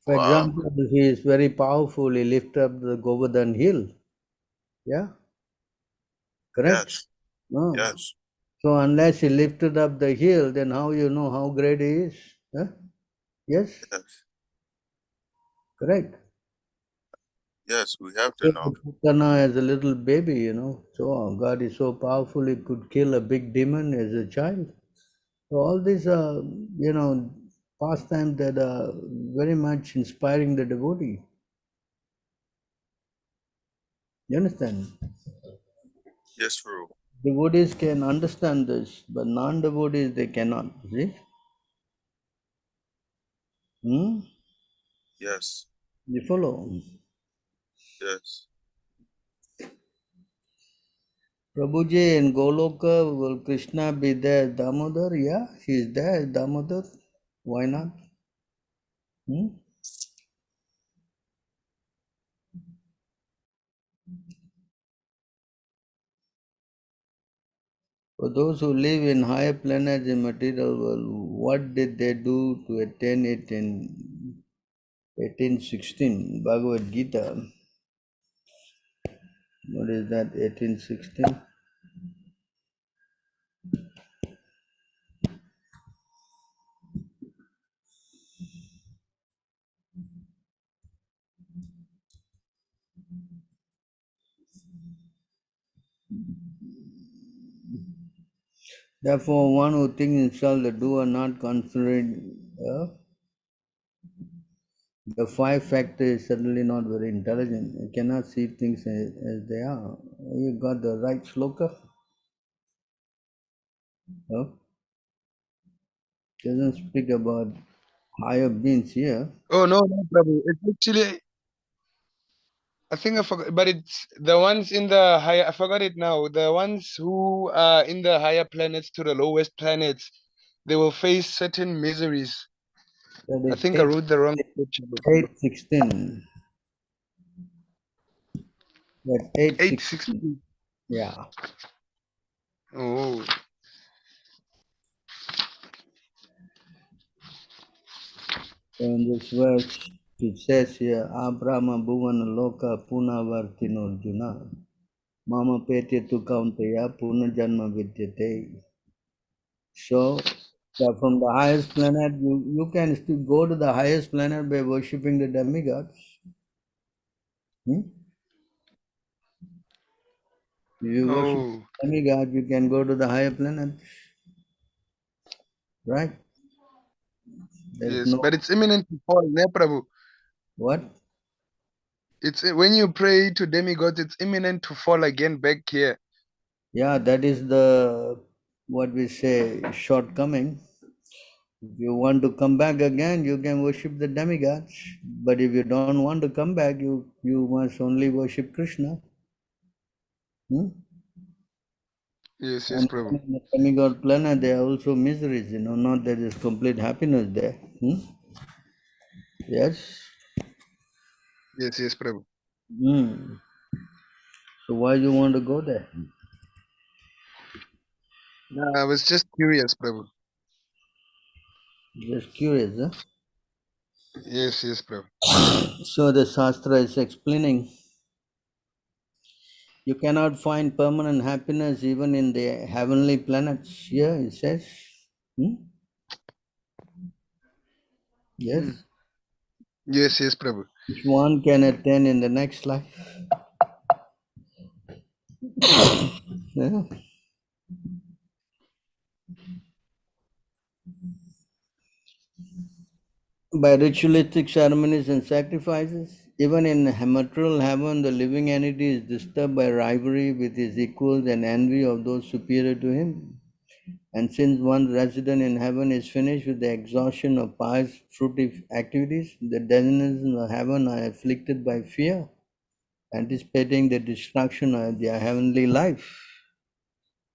S2: For example, he is very powerful. He lifted up the Govardhan hill. Yeah? Correct?
S8: Yes.
S2: No.
S8: Yes.
S2: So unless he lifted up the hill, then how you know how great he is? Huh? Yes?
S8: Yes.
S2: Correct.
S8: Yes, we have to know.
S2: Putana as a little baby, you know. So God is so powerful, he could kill a big demon as a child. So all these are, you know, pastimes that are very much inspiring the devotee. You understand?
S8: Yes, Prabhu.
S2: Devotees can understand this, but non-devotees, they cannot. See?
S8: Yes.
S2: You follow?
S8: Yes.
S2: Prabhuji, in Goloka, will Krishna be there? Damodar? Yeah, he is there, Damodar. Why not? For those who live in higher planets in material world, what did they do to attain it in 1816? Bhagavad Gita. What is that, 1816? Therefore, one who thinks himself the doer, not considering the five factors, is certainly not very intelligent. You cannot see things as they are. You got the right sloka? Doesn't speak about higher beings here.
S7: Oh no, no, Prabhu. It's actually, I think I forgot, but it's the ones in the higher. I forgot it now. The ones who are in the higher planets to the lowest planets, they will face certain miseries.
S2: That
S7: I
S2: is
S7: think I wrote the wrong scripture.
S2: 8:16. That 8:16.
S7: 8:16.
S2: Yeah.
S7: Oh,
S2: So in this verse, it says here, Abrahma Bhuvana Loka Punavartino Arjuna. Mama Petya tu Kauntaya Punajanma Vidyate. So from the highest planet, you can still go to the highest planet by worshipping the demigods. If you worship
S7: oh,
S2: demigod, you can go to the higher planet. Right? There's
S7: yes,
S2: no
S7: but it's imminent to fall, ne, Prabhu?
S2: what?
S7: It's when you pray to demigods, it's imminent to fall again back here.
S2: Yeah, that is the what we say shortcoming. If you want to come back again, you can worship the demigods. But if you don't want to come back, you must only worship Krishna.
S7: Yes, yes,
S2: And
S7: Prabhu.
S2: in the demigod planet, there are also miseries, not that there's complete happiness there. Yes?
S7: Yes, yes, Prabhu.
S2: So why you want to go there?
S7: No, I was just curious, Prabhu.
S2: Just curious, huh?
S7: Yes, yes, Prabhu.
S2: So the Shastra is explaining you cannot find permanent happiness even in the heavenly planets. Here it says. Yes?
S7: Yes, yes, Prabhu.
S2: Which one can attain in the next life. Yeah. By ritualistic ceremonies and sacrifices, even in material heaven, the living entity is disturbed by rivalry with his equals and envy of those superior to him. And since one's residence in heaven is finished with the exhaustion of pious fruitive activities, the denizens of heaven are afflicted by fear, anticipating the destruction of their heavenly life.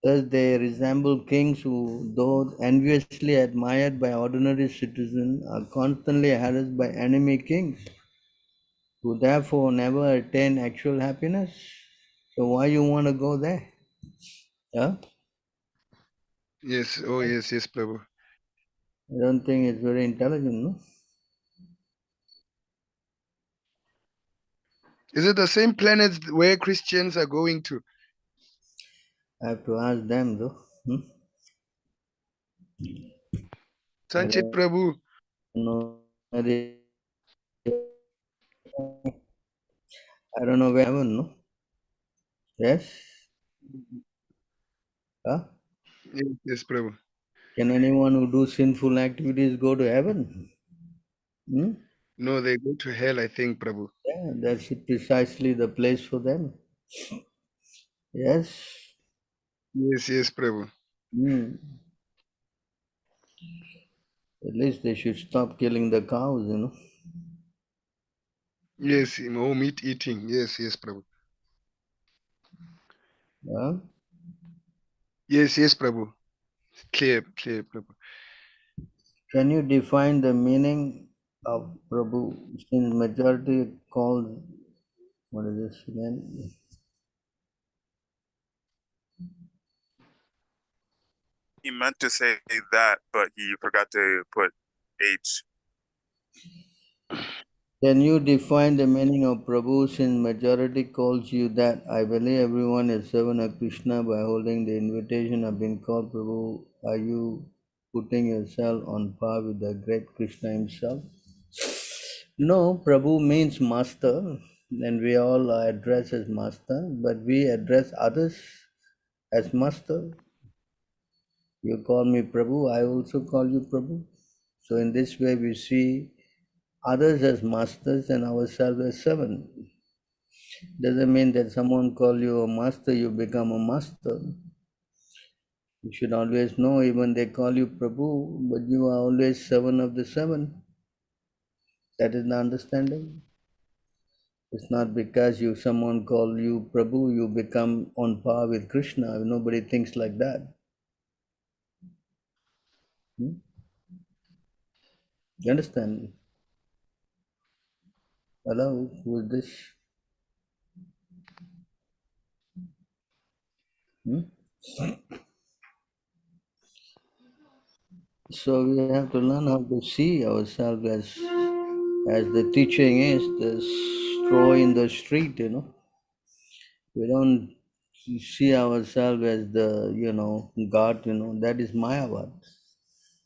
S2: Thus they resemble kings who, though enviously admired by ordinary citizens, are constantly harassed by enemy kings, who therefore never attain actual happiness. So why you want to go there? Yeah?
S7: Yes, oh, yes, yes, Prabhu.
S2: I don't think it's very intelligent, no?
S7: Is it the same planets where Christians are going to?
S2: I have to ask them though. I
S7: Sanchit Prabhu.
S2: don't know. I don't know where heaven, no? Yes? Huh?
S7: Yes, yes, Prabhu.
S2: Can anyone who do sinful activities go to heaven?
S7: No, they go to hell, I think, Prabhu.
S2: Yeah, that's precisely the place for them. Yes.
S7: Yes, yes, Prabhu.
S2: At least they should stop killing the cows,
S7: Yes, meat eating. Yes, yes, Prabhu.
S2: Yeah?
S7: Yes, yes, Prabhu. Clear, clear, Prabhu.
S2: Can you define the meaning of Prabhu? Since majority calls, what is this again?
S8: He meant to say that, but he forgot to put H.
S2: Can you define the meaning of Prabhu since majority calls you that? I believe everyone is servant of Krishna by holding the invitation of being called Prabhu. Are you putting yourself on par with the great Krishna himself? No, Prabhu means master, and we all are addressed as master, but we address others as master. You call me Prabhu, I also call you Prabhu. So in this way we see others as masters and ourselves as servants. Doesn't mean that someone call you a master, you become a master. You should always know, even they call you Prabhu, but you are always servant of the seven. That is the understanding. It's not because someone call you Prabhu, you become on par with Krishna. Nobody thinks like that. You understand? Hello, who is this? So we have to learn how to see ourselves as the teaching is, the straw in the street, We don't see ourselves as the, God, that is Mayavad.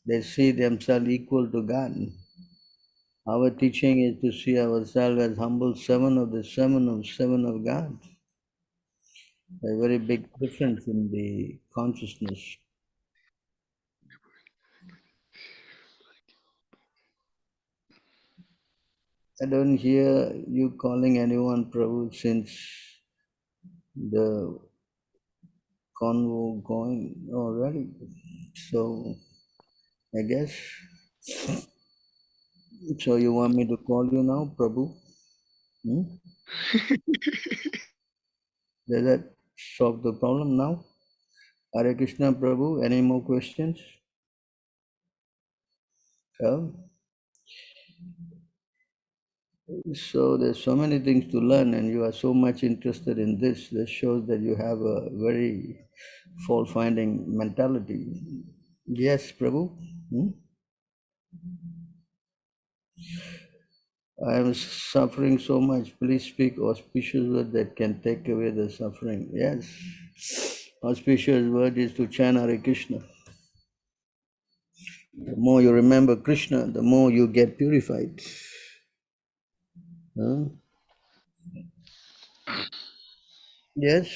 S2: They see themselves equal to God. Our teaching is to see ourselves as humble servant of the seven of God. A very big difference in the consciousness. I don't hear you calling anyone Prabhu since the convo going already. So I guess, so you want me to call you now, Prabhu? Does that solve the problem now? Hare Krishna, Prabhu, any more questions? So there's so many things to learn and you are so much interested in this. This shows that you have a very fault-finding mentality. Yes, Prabhu? I am suffering so much. Please speak auspicious word that can take away the suffering. Yes. Auspicious word is to chant Hare Krishna. The more you remember Krishna, the more you get purified. Yes.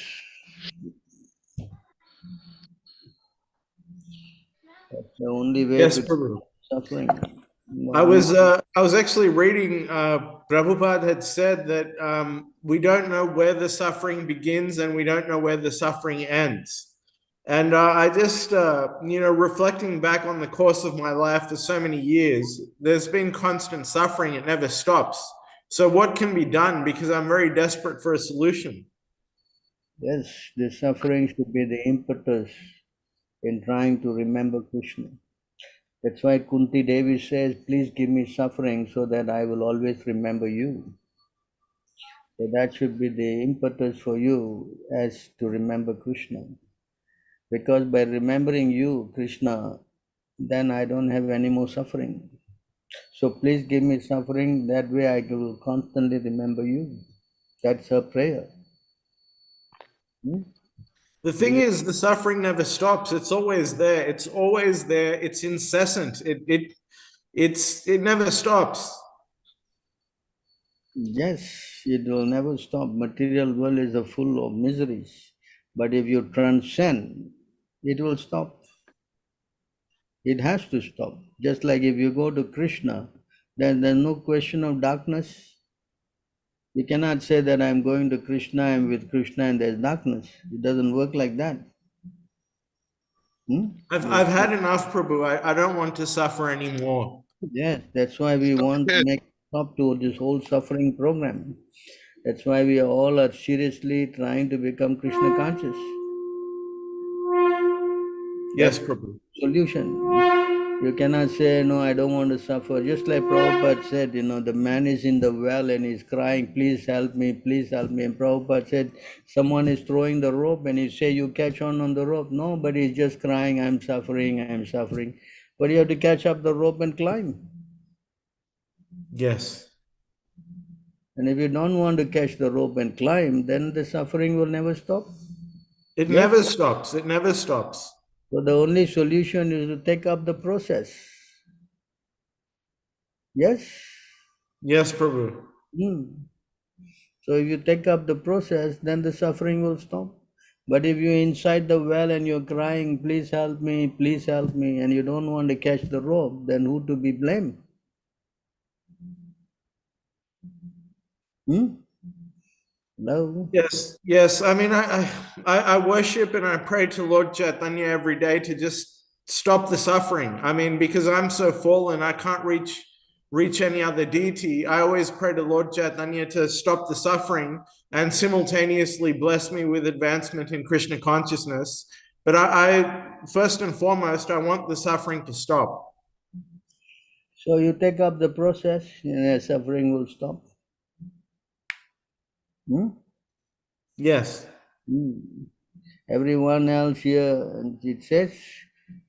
S2: That's the only way
S1: Yes,
S2: to
S1: Prabhu.
S2: suffering.
S1: I was actually reading, Prabhupada had said that we don't know where the suffering begins and we don't know where the suffering ends. And I just, reflecting back on the course of my life for so many years, there's been constant suffering. It never stops. So what can be done? Because I'm very desperate for a solution.
S2: Yes, the suffering should be the impetus in trying to remember Krishna. That's why Kunti Devi says, please give me suffering so that I will always remember you. So that should be the impetus for you as to remember Krishna. Because by remembering you, Krishna, then I don't have any more suffering. So please give me suffering, that way I will constantly remember you. That's her prayer.
S1: The thing is, the suffering never stops. It's always there. It's always there. It's incessant. It never stops.
S2: Yes, it will never stop. Material world is full of miseries. But if you transcend, it will stop. It has to stop. Just like if you go to Krishna, then there's no question of darkness. You cannot say that I'm going to Krishna, I'm with Krishna and there's darkness. It doesn't work like that.
S1: I've had enough, Prabhu. I don't want to suffer anymore.
S2: Yes, that's why we want to make stop to this whole suffering program. That's why we all are seriously trying to become Krishna conscious.
S1: Yes, Prabhu.
S2: Solution. You cannot say, no, I don't want to suffer. Just like Prabhupada said, the man is in the well and he's crying, please help me, please help me. And Prabhupada said, someone is throwing the rope and he say, you catch on the rope. No, but he's just crying, I'm suffering, I'm suffering. But you have to catch up the rope and climb.
S1: Yes.
S2: And if you don't want to catch the rope and climb, then the suffering will never stop.
S1: It never stops. It never stops.
S2: So the only solution is to take up the process. Yes?
S1: Yes, Prabhu.
S2: So if you take up the process, then the suffering will stop. But if you're inside the well and you're crying, please help me, and you don't want to catch the rope, then who to be blamed? No.
S1: Yes. I mean, I worship and I pray to Lord Chaitanya every day to just stop the suffering. I mean, because I'm so fallen, I can't reach any other deity. I always pray to Lord Chaitanya to stop the suffering and simultaneously bless me with advancement in Krishna consciousness. But I first and foremost, I want the suffering to stop.
S2: So you take up the process and the suffering will stop.
S1: Yes.
S2: Everyone else here, it says,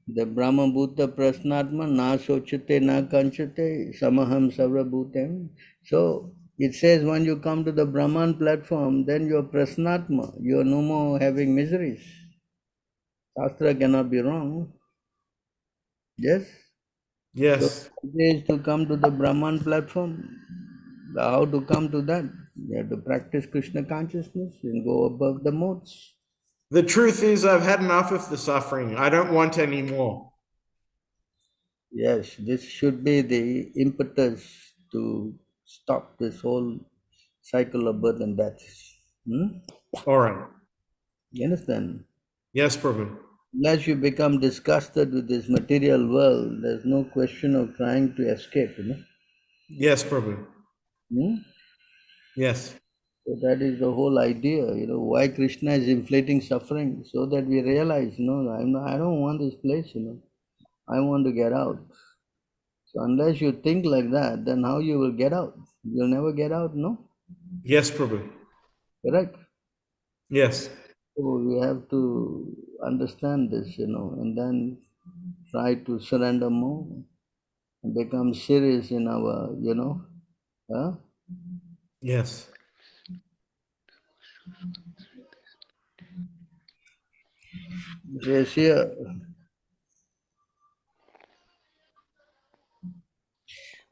S2: the Brahma Bhuta Prasnatma na sochate na kanchate samaham sarva bhutem. So it says when you come to the Brahman platform, then you are Prasnatma, you are no more having miseries. Shastra cannot be wrong. Yes?
S1: Yes.
S2: So it is to come to the Brahman platform. How to come to that? You have to practice Krishna consciousness and go above the modes.
S1: The truth is, I've had enough of the suffering. I don't want any more.
S2: Yes, this should be the impetus to stop this whole cycle of birth and death.
S1: All right.
S2: You understand?
S1: Yes, Prabhu.
S2: Unless you become disgusted with this material world, there's no question of trying to escape,
S1: Yes, Prabhu.
S2: So
S1: Yes.
S2: that is the whole idea, why Krishna is inflating suffering, so that we realize, I don't want this place, I want to get out. So unless you think like that, then how you will get out? You'll never get out, no?
S1: Yes, Prabhu.
S2: Correct?
S1: Yes.
S2: So we have to understand this, and then try to surrender more and become serious in our,
S1: Yes.
S2: Yes, here.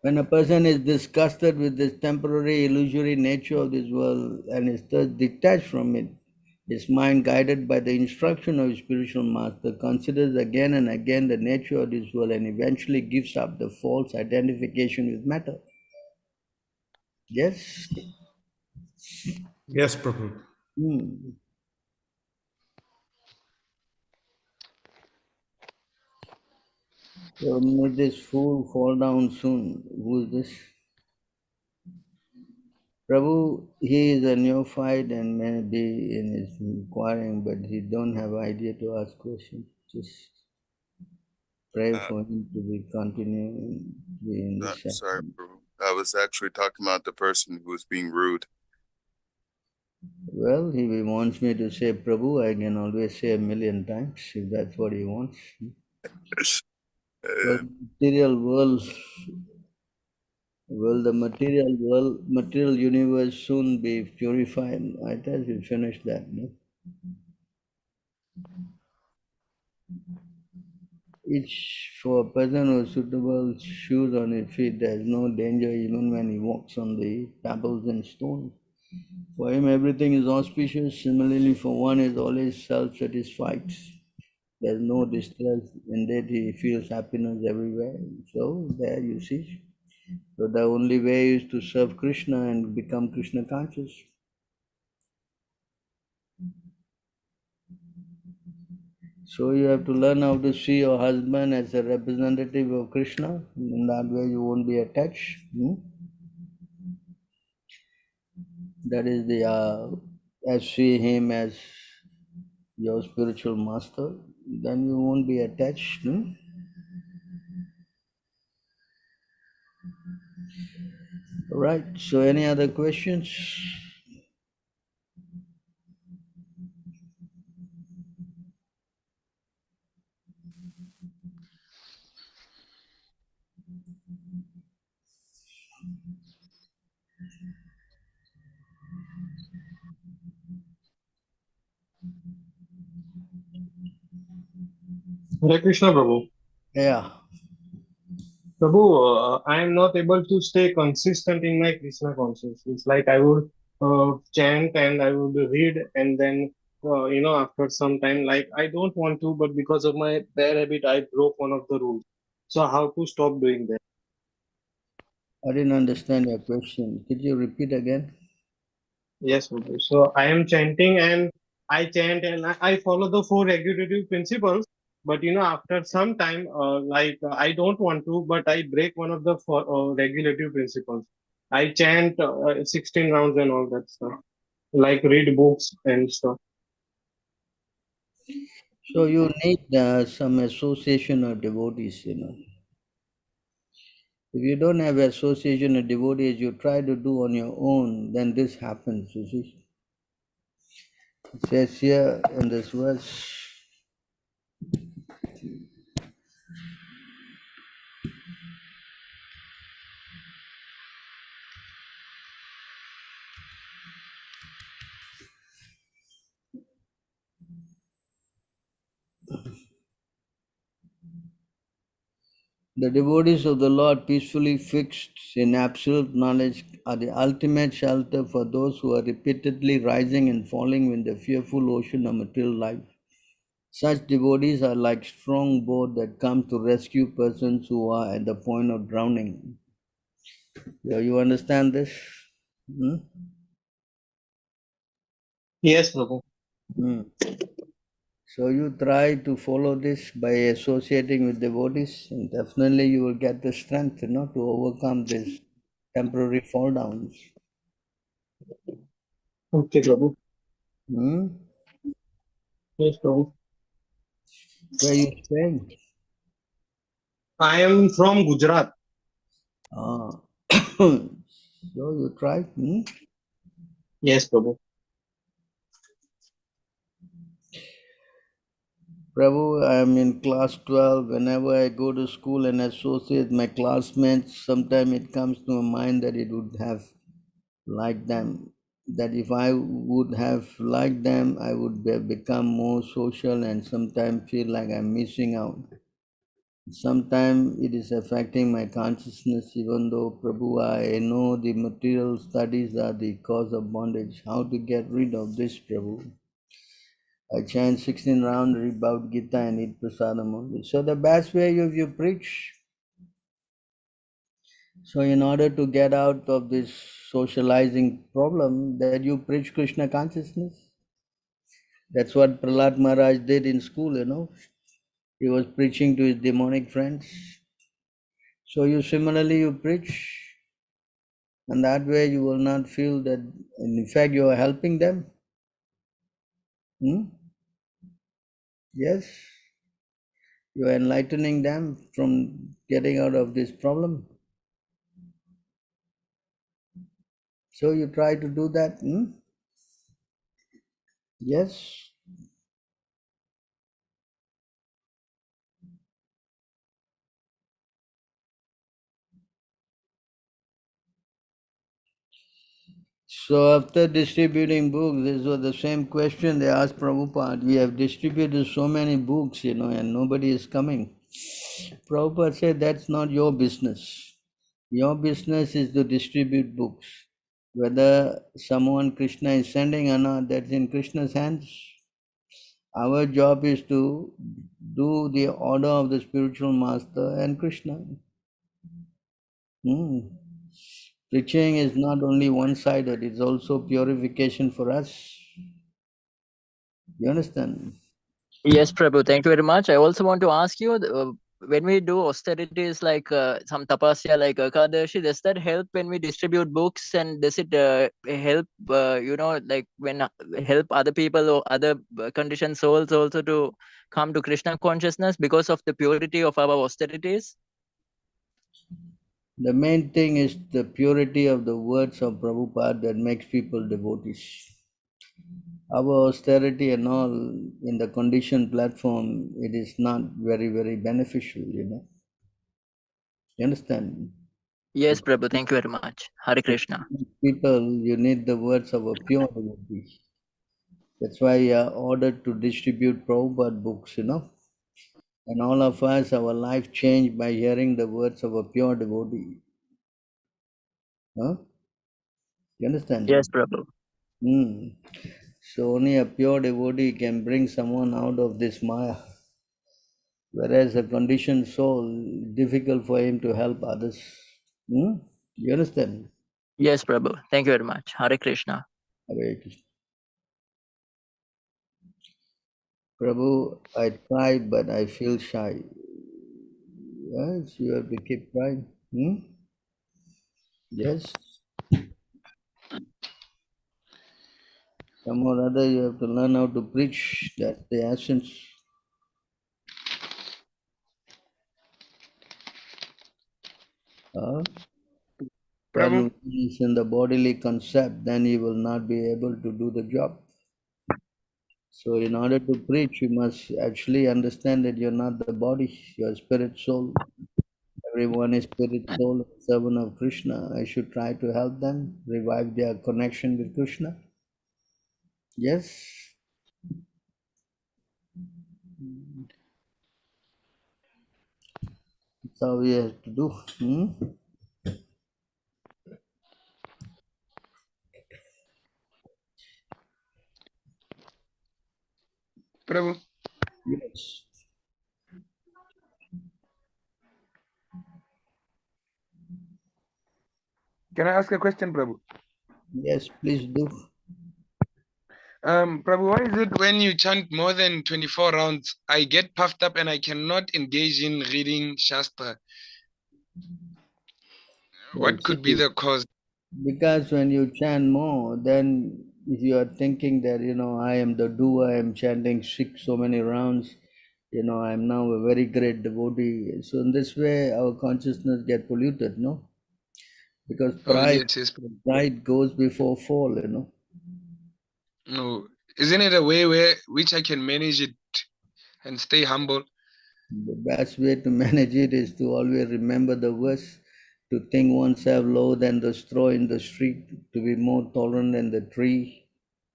S2: When a person is disgusted with this temporary, illusory nature of this world and is thus detached from it, his mind, guided by the instruction of his spiritual master, considers again and again the nature of this world and eventually gives up the false identification with matter. Yes?
S1: Yes, Prabhu.
S2: So may this fool fall down soon. Who is this? Prabhu, he is a neophyte and may be in his inquiring, but he don't have idea to ask questions. Just pray for him to be continuing to be in this
S8: Sorry,
S2: section.
S8: Prabhu. I was actually talking about the person who was being rude.
S2: Well, if he wants me to say Prabhu, I can always say 1,000,000 times if that's what he wants. Well, material world, the material universe soon be purified. I thought we finished that, no? Each for a person who has suitable shoes on his feet, there is no danger even when he walks on the pebbles and stones. For him, everything is auspicious. Similarly, for one is always self-satisfied. There's no distress. Indeed, he feels happiness everywhere. So there you see. So the only way is to serve Krishna and become Krishna conscious. So you have to learn how to see your husband as a representative of Krishna. In that way you won't be attached. That is as see him as your spiritual master, then you won't be attached. Right, so any other questions?
S9: Hare Krishna, Prabhu.
S2: Yeah.
S9: Prabhu, I am not able to stay consistent in my Krishna consciousness. It's like I would chant and I would read, and then after some time, like I don't want to, but because of my bad habit, I broke one of the rules. So how to stop doing that?
S2: I didn't understand your question. Could you repeat again?
S9: Yes, Prabhu. So I am chanting and I chant and I follow the four regulative principles. But after some time, I don't want to, but I break one of the four regulative principles. I chant 16 rounds and all that stuff, like read books and stuff.
S2: So you need some association of devotees, If you don't have association of devotees, you try to do on your own, then this happens, you see. It says here in this verse, the devotees of the Lord, peacefully fixed in absolute knowledge, are the ultimate shelter for those who are repeatedly rising and falling in the fearful ocean of material life. Such devotees are like strong boat that come to rescue persons who are at the point of drowning. You understand this? Hmm?
S9: Yes, Prabhu.
S2: So you try to follow this by associating with devotees, and definitely you will get the strength, to overcome these temporary fall downs.
S9: Okay, Prabhu.
S2: Hmm?
S9: Yes, Prabhu.
S2: Where you staying?
S9: I am from Gujarat.
S2: Ah. So you try?
S9: Yes, Prabhu.
S2: Prabhu, I am in class 12. Whenever I go to school and associate my classmates, sometimes it comes to my mind that it would have liked them. That if I would have liked them, I would have become more social and sometimes feel like I'm missing out. Sometimes it is affecting my consciousness, even though, Prabhu, I know the material studies are the cause of bondage. How to get rid of this, Prabhu? I chant 16 rounds, read Bhagavad Gita and eat prasadam only. So the best way you preach. So in order to get out of this socializing problem, that you preach Krishna consciousness. That's what Prahlad Maharaj did in school, He was preaching to his demonic friends. So you similarly you preach, and that way you will not feel that in fact you are helping them. Yes. You are enlightening them from getting out of this problem. So you try to do that. Yes. So after distributing books, this was the same question they asked Prabhupada. We have distributed so many books, and nobody is coming. Prabhupada said, that's not your business. Your business is to distribute books. Whether someone Krishna is sending or not, that's in Krishna's hands. Our job is to do the order of the spiritual master and Krishna. Preaching is not only one-sided, it's also purification for us. You understand?
S5: Yes, Prabhu, thank you very much. I also want to ask you, when we do austerities like some tapasya like Ekadashi, does that help when we distribute books, and does it help, like when help other people or other conditioned souls also to come to Krishna consciousness because of the purity of our austerities?
S2: The main thing is the purity of the words of Prabhupada that makes people devotees. Our austerity and all in the conditioned platform, it is not very, very beneficial, You understand?
S5: Yes, Prabhu, thank you very much. Hare Krishna.
S2: People, you need the words of a pure devotee. That's why you are ordered to distribute Prabhupada books, And all of us, our life changed by hearing the words of a pure devotee. Huh? You understand?
S5: Yes, Prabhu.
S2: So only a pure devotee can bring someone out of this Maya. Whereas a conditioned soul, difficult for him to help others. You understand?
S5: Yes, Prabhu. Thank you very much. Hare Krishna.
S2: Hare Krishna. Prabhu, I tried, but I feel shy. Yes, you have to keep trying. Yes. Some or other you have to learn how to preach. That's the essence.
S7: Prabhu.
S2: When he is in the bodily concept, then he will not be able to do the job. So in order to preach, you must actually understand that you're not the body, you're spirit soul. Everyone is spirit soul, servant of Krishna. I should try to help them revive their connection with Krishna. Yes. That's how we have to do.
S7: Prabhu.
S2: Yes.
S7: Can I ask a question, Prabhu?
S2: Yes, please do.
S7: Prabhu, why is it when you chant more than 24 rounds, I get puffed up and I cannot engage in reading Shastra?
S2: Well,
S7: What
S2: see,
S7: could be the cause?
S2: because when you chant more, then if you are thinking that, I am the doer, I am chanting so many rounds, I am now a very great devotee. So in this way, our consciousness get polluted, no? Because
S7: Oh, yes, Prabhu.
S2: pride goes before fall,
S7: No, isn't it a way which I can manage it and stay humble?
S2: The best way to manage it is to always remember the verse, to think oneself lower than the straw in the street, to be more tolerant than the tree,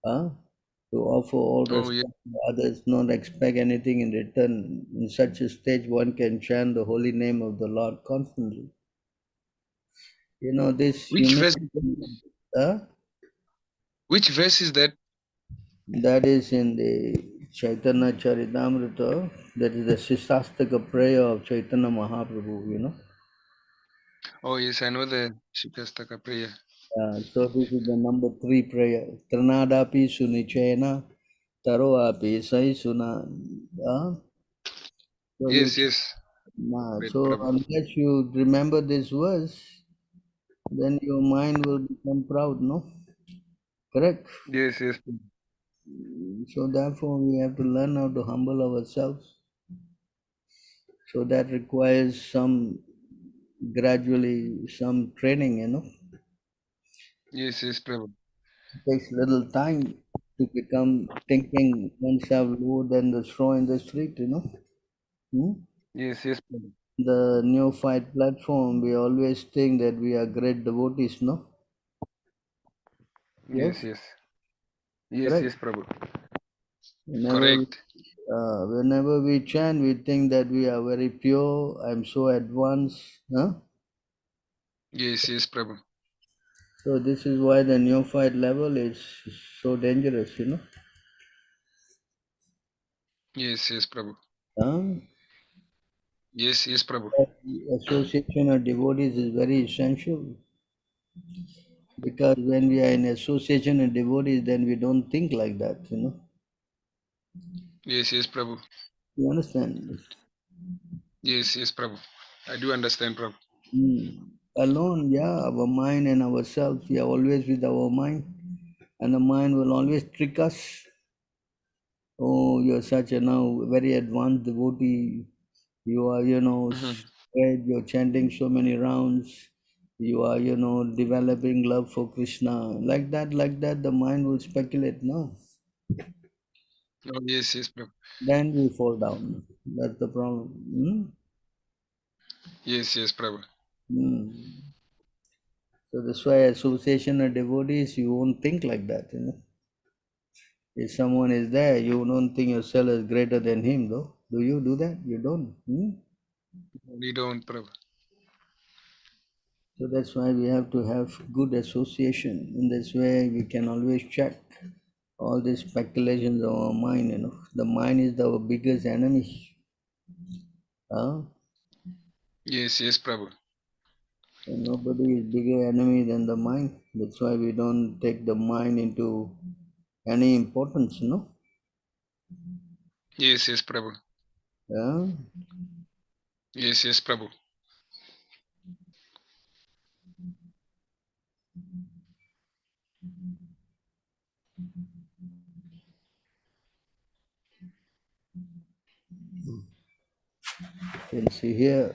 S2: to offer all
S7: Oh, yeah.
S2: respect to others, not expect anything in return. In such a stage, one can chant the holy name of the Lord constantly. This
S7: Which verse? Which verse is that?
S2: That is in the Chaitanya Charitamrita. That is the Sisastaka prayer of Chaitanya Mahaprabhu,
S7: Oh, yes, I know the Shikastaka prayer.
S2: So this is the number 3 prayer. Tranadapi sunichena taro api sai suna. So
S7: Yes,
S2: you
S7: yes. Great,
S2: so
S7: Prabhu.
S2: unless you remember this verse, then your mind will become proud, no? Correct?
S7: Yes, yes.
S2: So therefore we have to learn how to humble ourselves. So that requires gradually some training,
S7: Yes, yes, Prabhu.
S2: It takes little time to become thinking oneself lower than the straw in the street,
S7: Yes, yes, Prabhu.
S2: The neophyte platform, we always think that we are great devotees, no?
S7: Yes, yes. Yes,
S2: Correct.
S7: yes, Prabhu.
S2: Whenever,
S7: Correct.
S2: whenever we chant, we think that we are very pure. I'm so advanced,
S7: Yes, yes, Prabhu.
S2: So this is why the neophyte level is so dangerous,
S7: Yes, yes, Prabhu.
S2: Um,
S7: Yes, yes, Prabhu.
S2: Association of devotees is very essential. Because when we are in association of devotees, then we don't think like that,
S7: Yes, yes, Prabhu.
S2: You understand?
S7: Yes, yes, Prabhu. I do understand, Prabhu.
S2: Alone, our mind and ourselves, we are always with our mind, and the mind will always trick us. Oh, you're such a now very advanced devotee. You are, great, you're chanting so many rounds. You are, developing love for Krishna. Like that, the mind will speculate, no?
S7: Oh, yes, yes, Prabhu.
S2: Then we fall down. That's the problem.
S7: Yes, yes, Prabhu.
S2: So that's why association of devotees, you won't think like that, If someone is there, you don't think yourself as greater than him, though. Do you do that? You don't.
S7: We don't, Prabhu.
S2: So that's why we have to have good association. In this way, we can always check All these speculations of our mind, the mind is our biggest enemy.
S7: Yes, yes, Prabhu.
S2: And nobody is bigger enemy than the mind. That's why we don't take the mind into any importance,
S7: Yes, yes, Prabhu.
S2: Yeah.
S7: Yes, yes, Prabhu.
S2: You can see here.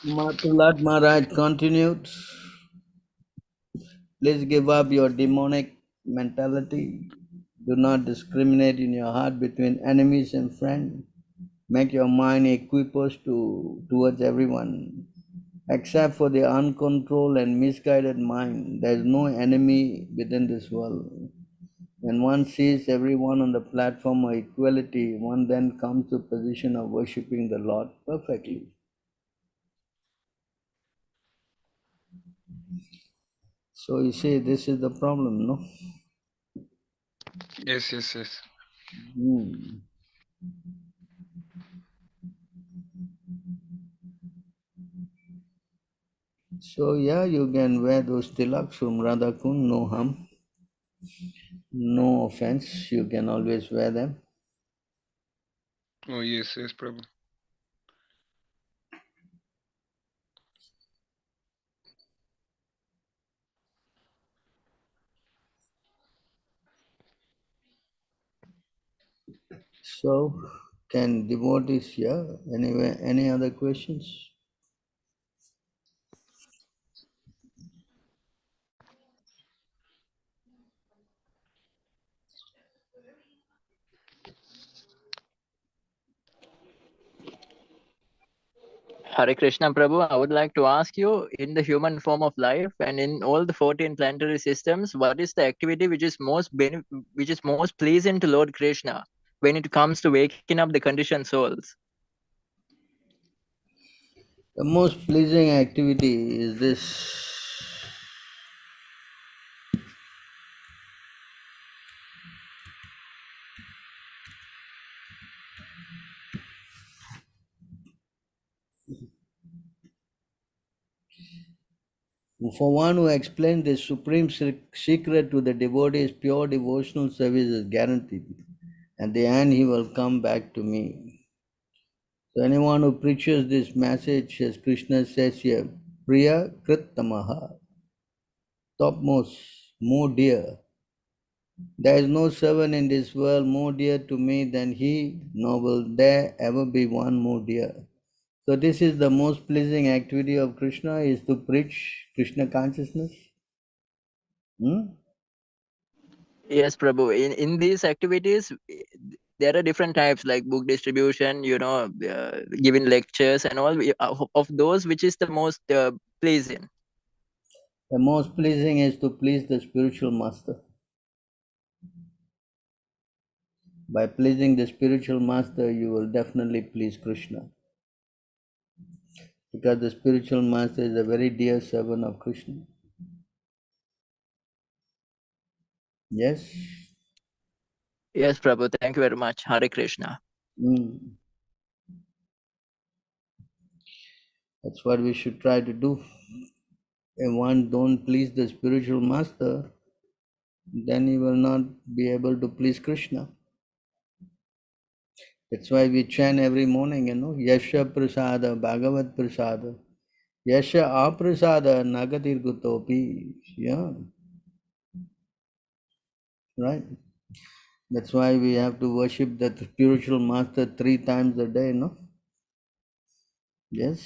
S2: Matulat Maharaj continued. Please give up your demonic mentality. Do not discriminate in your heart between enemies and friends. Make your mind equiposed towards everyone. Except for the uncontrolled and misguided mind, there is no enemy within this world. When one sees everyone on the platform of equality, one then comes to a position of worshipping the Lord perfectly. So you see, this is the problem, no?
S7: Yes, yes, yes.
S2: So yeah, you can wear those tilaks from Radha Kund, no harm, no offense. You can always wear them.
S7: Oh, yes, yes, Prabhu.
S2: So can devotees, yeah? Anyway, any other questions?
S5: Hare Krishna Prabhu, I would like to ask you, in the human form of life and in all the 14 planetary systems, what is the activity which is most pleasing to Lord Krishna when it comes to waking up the conditioned souls?
S2: The most pleasing activity is this. For one who explains the supreme secret to the devotees, pure devotional service is guaranteed. At the end, he will come back to me. So anyone who preaches this message, as Krishna says here, Priya Krittamaha, topmost, more dear. There is no servant in this world more dear to me than he, nor will there ever be one more dear. So this is the most pleasing activity of Krishna, is to preach Krishna consciousness.
S5: Yes, Prabhu. In these activities, there are different types like book distribution, giving lectures and all. Of those, which is the most pleasing?
S2: The most pleasing is to please the spiritual master. By pleasing the spiritual master, you will definitely please Krishna. Because the spiritual master is a very dear servant of Krishna. Yes?
S5: Yes, Prabhu. Thank you very much. Hare Krishna.
S2: That's what we should try to do. If one don't please the spiritual master, then he will not be able to please Krishna. That's why we chant every morning, Yasha Prasada, Bhagavat Prasada. Yasha Aprasada, Nagatir Gutopi. Yeah. Right? That's why we have to worship the spiritual master 3 times a day, no? Yes?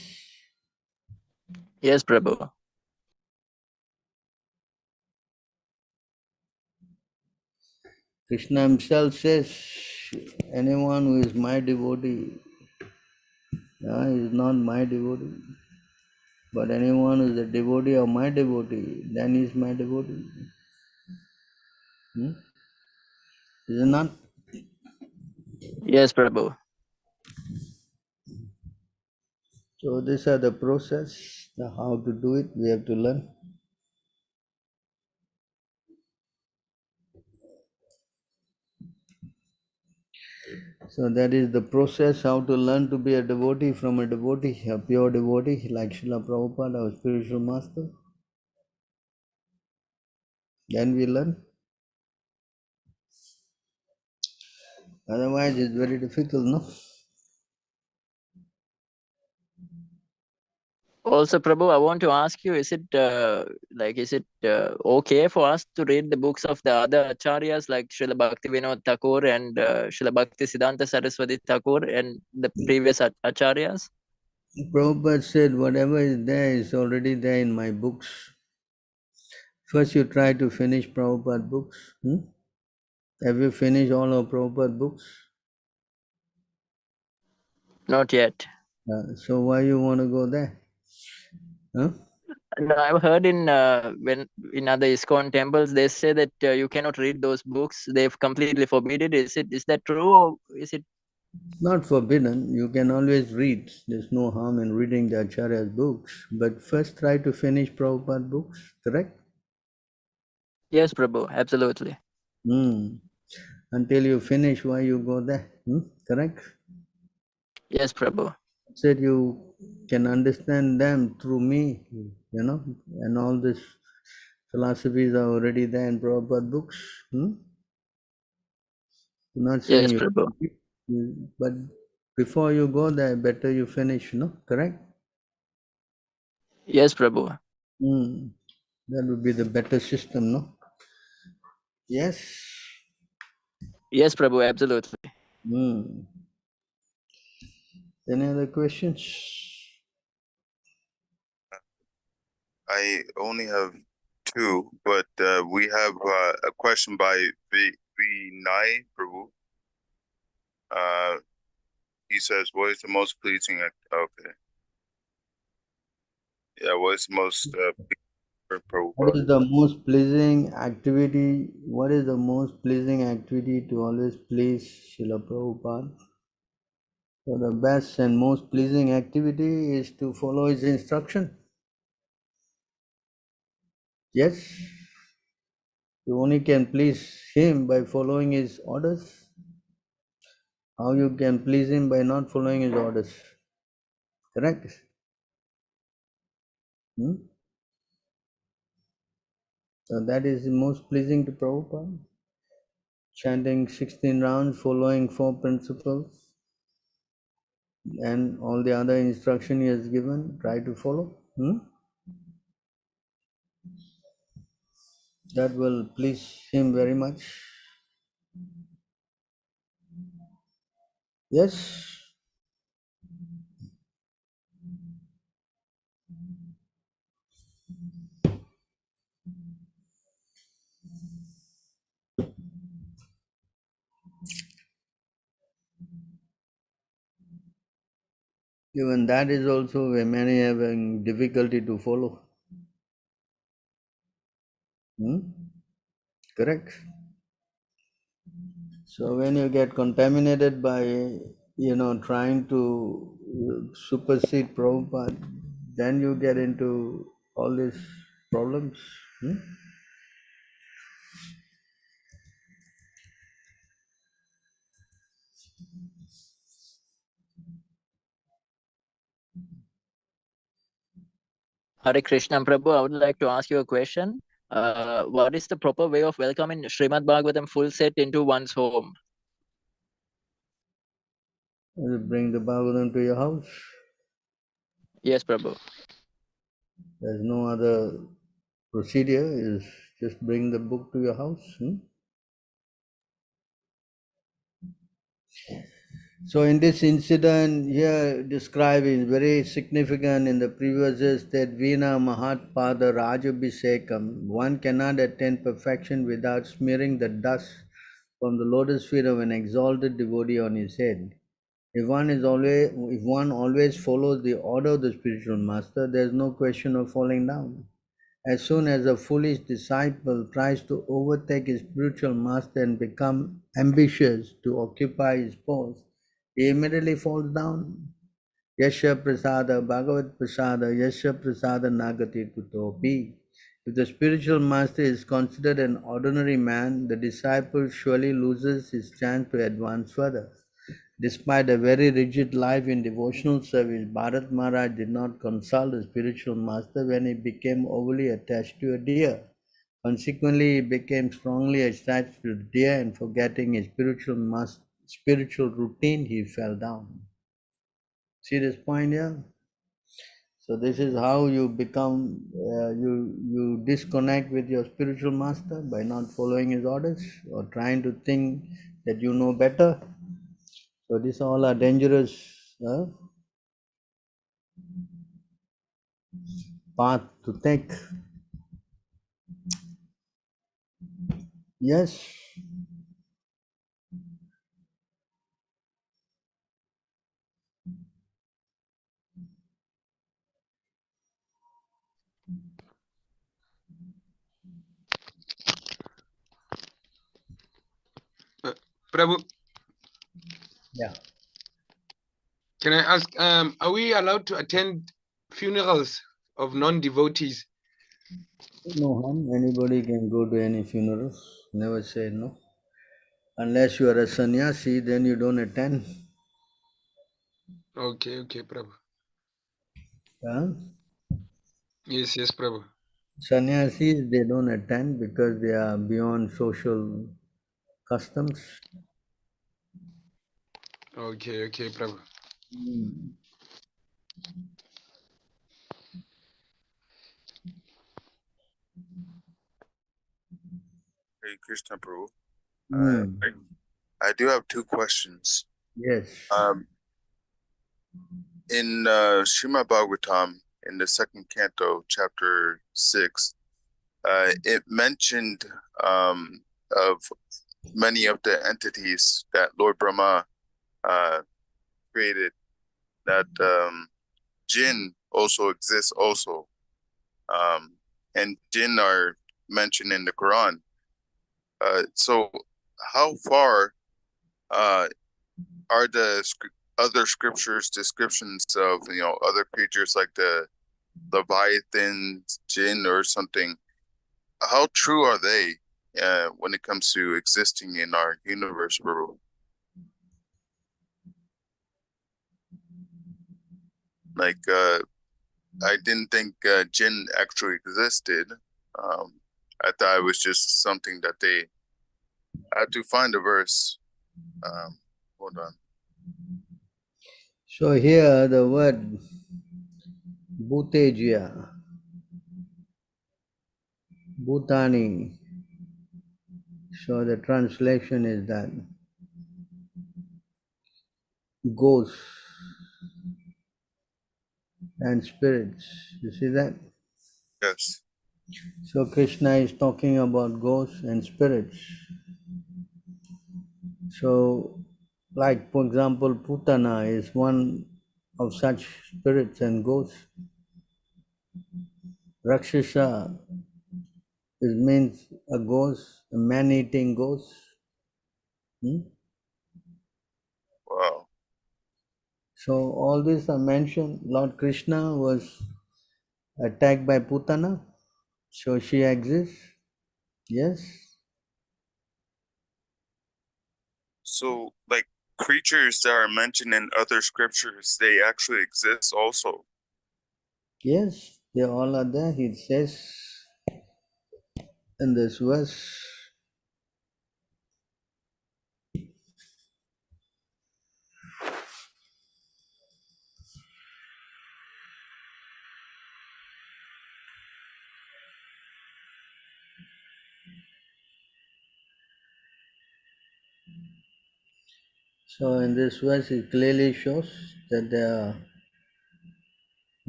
S5: Yes, Prabhu.
S2: Krishna himself says, anyone who is my devotee, He's not my devotee. But anyone who is a devotee of my devotee, then he's my devotee. Is it not?
S5: Yes, Prabhu.
S2: So these are the process, how to do it, we have to learn. So that is the process, how to learn to be a devotee from a devotee, a pure devotee, like Srila Prabhupada, our spiritual master. Then we learn. Otherwise it's very difficult, no?
S5: Also, Prabhu, I want to ask you: is it okay for us to read the books of the other acharyas like Srila Bhaktivinoda Thakur and Srila Bhakti Siddhanta Saraswati Thakur and the previous acharyas?
S2: Prabhupada said, whatever is there is already there in my books. First you try to finish Prabhupada books. Have you finished all of Prabhupada books?
S5: Not yet.
S2: So why you want to go there? Huh?
S5: No, I've heard when in other ISKCON temples they say that you cannot read those books. They've completely forbidden it. Is that true, or is it?
S2: Not forbidden. You can always read. There's no harm in reading the Acharya's books. But first try to finish Prabhupada books, correct?
S5: Yes, Prabhu, absolutely.
S2: Until you finish, why you go there? Correct?
S5: Yes, Prabhu.
S2: Said you can understand them through me, and all these philosophies are already there in Prabhupada books. I'm not saying
S5: Yes, Prabhu.
S2: but before you go there, better you finish, correct?
S5: Yes, Prabhu.
S2: That would be the better system, no? Yes?
S5: Yes, Prabhu, absolutely.
S2: Any other questions?
S8: I only have two, but we have a question by Vinay Prabhu. He says, what is the most pleasing okay. Yeah, what is the most
S2: What is the most pleasing activity? What is the most pleasing activity to always please Srila Prabhupada? So the best and most pleasing activity is to follow his instruction. Yes, you only can please him by following his orders. How you can please him by not following his orders? Correct? So that is the most pleasing to Prabhupada. Chanting 16 rounds, following 4 principles, and all the other instruction he has given, try to follow. That will please him very much. Yes? Even that is also where many having difficulty to follow. Correct? So when you get contaminated by, trying to supersede Prabhupada, then you get into all these problems.
S5: Hare Krishna, Prabhu, I would like to ask you a question. What is the proper way of welcoming Srimad Bhagavatam full set into one's home?
S2: You bring the Bhagavatam to your house.
S5: Yes, Prabhu.
S2: There's no other procedure, is just bring the book to your house. So in this incident here described is very significant in the previous verse that Vina Mahatpada Rajabhisekam, one cannot attain perfection without smearing the dust from the lotus feet of an exalted devotee on his head. If one always follows the order of the spiritual master, there is no question of falling down. As soon as a foolish disciple tries to overtake his spiritual master and become ambitious to occupy his post, he immediately falls down. Yasha prasada bhagavat prasada yasha prasada nagati kutopi. If the spiritual master is considered an ordinary man, the disciple surely loses his chance to advance further. Despite a very rigid life in devotional service, Bharat Maharaj did not consult the spiritual master when he became overly attached to a deer. Consequently, he became strongly attached to the deer, and forgetting his spiritual routine, he fell down. See this point here? So this is how you become, you disconnect with your spiritual master by not following his orders or trying to think that you know better. So these all are dangerous path to take. Yes.
S7: Prabhu,
S2: Yeah.
S7: can I ask, are we allowed to attend funerals of non-devotees?
S2: No harm. Anybody can go to any funerals. Never say no. Unless you are a sannyasi, then you don't attend.
S7: Okay, Prabhu.
S2: Huh?
S7: Yes, Prabhu.
S2: Sannyasis, they don't attend because they are beyond social customs.
S7: Okay, Prabhu.
S8: Hey, Krishna Prabhu.
S2: Mm.
S8: I do have two questions.
S2: Yes.
S8: In Srimad Bhagavatam, in the second canto, chapter 6, it mentioned of many of the entities that Lord Brahma created, that jinn also exists also. And jinn are mentioned in the Quran. So how far are the other scriptures descriptions of, other creatures like the Leviathan, jinn, or something? How true are they when it comes to existing in our universe, bro? Like, I didn't think jinn actually existed. I thought it was just something that they had to find a verse. Hold on.
S2: So here the word Bhutejya, Bhutani. So the translation is that ghosts and spirits. You see that?
S8: Yes.
S2: So Krishna is talking about ghosts and spirits. So, like for example, Putana is one of such spirits and ghosts. Rakshasa means a ghost, a man-eating ghost.
S8: Wow.
S2: So all these are mentioned. Lord Krishna was attacked by Putana, so she exists. Yes.
S8: So, like, creatures that are mentioned in other scriptures, they actually exist also.
S2: Yes, they all are there. He says in this verse. So in this verse, it clearly shows that there are